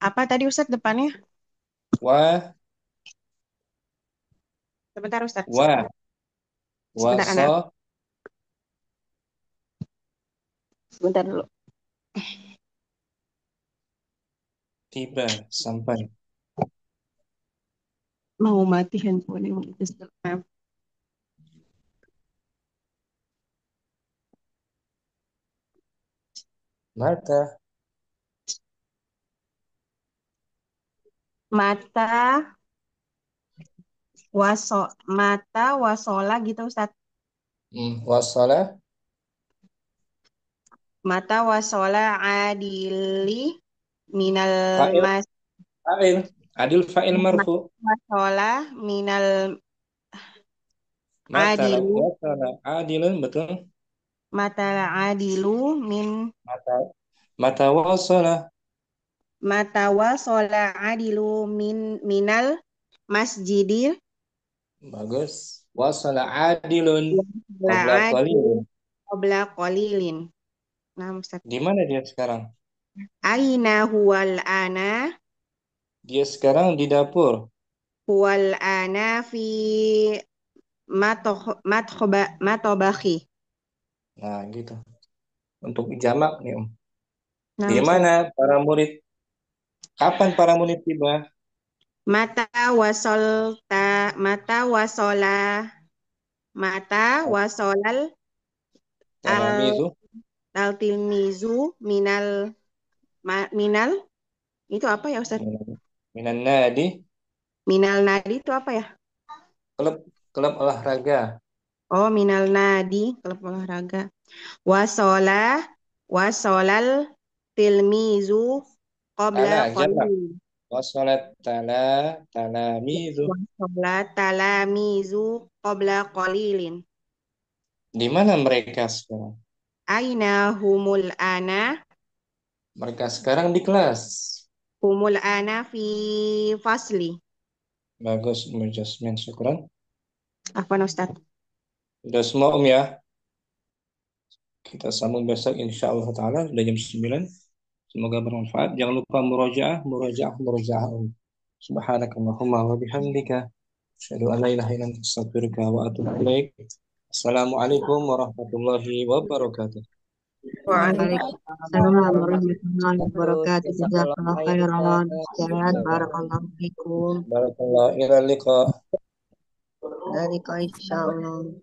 apa tadi Ustaz depannya? Sebentar Ustaz. Sebentar anak. Waso. Sebentar dulu. Tiba, sampai. Mau mati handphone ini. Mata. Mata wasola gitu Ustaz. Wasola. Mata wasola adili minal mas. Fa'il. Adil fa'il marfu. Wasola minal Mata adilu. wasola adilun, betul. Mata adilu min. Mata wasola. Mata wasola adilu minal masjidil. Bagus. Wasola adilun qabla qalilin. Qabla qalilin. Nah, Ustaz. Di mana dia sekarang? Aina huwal ana? Dia sekarang di dapur. Huwal ana fi matobakhi. Nah, gitu. Untuk jamak nih, Nah, di mana para murid? Kapan para murid tiba? Mata wasolal al-tilmizu minal itu apa ya Ustaz? Minan nadi. Minal nadi itu apa ya? Klub olahraga. Oh, minal nadi, klub olahraga. Wasolal tilmizu qabla qalil. Wasolat talamizu. Wasolat talamizu qabla qalilin. Di mana mereka sekarang? Aina humul ana? Mereka sekarang di kelas. Humul ana fi fasli. Bagus, Jasmine, syukran. Apa Ustaz? Udah semua ya? Kita sambung besok insya Allah Ta'ala sudah jam 9. Semoga bermanfaat. Jangan lupa murojaah. Subhanakallahumma wa bihamdika. Asyhadu an la ilaha illa anta astaghfiruka wa atubu ilaik. Assalamualaikum warahmatullahi wabarakatuh. Waalaikumsalam warahmatullahi wabarakatuh. Jazakallah khairan. Ustaz, barakallahu fikum. Barakallah. Ila liqa. Dari insyaallah.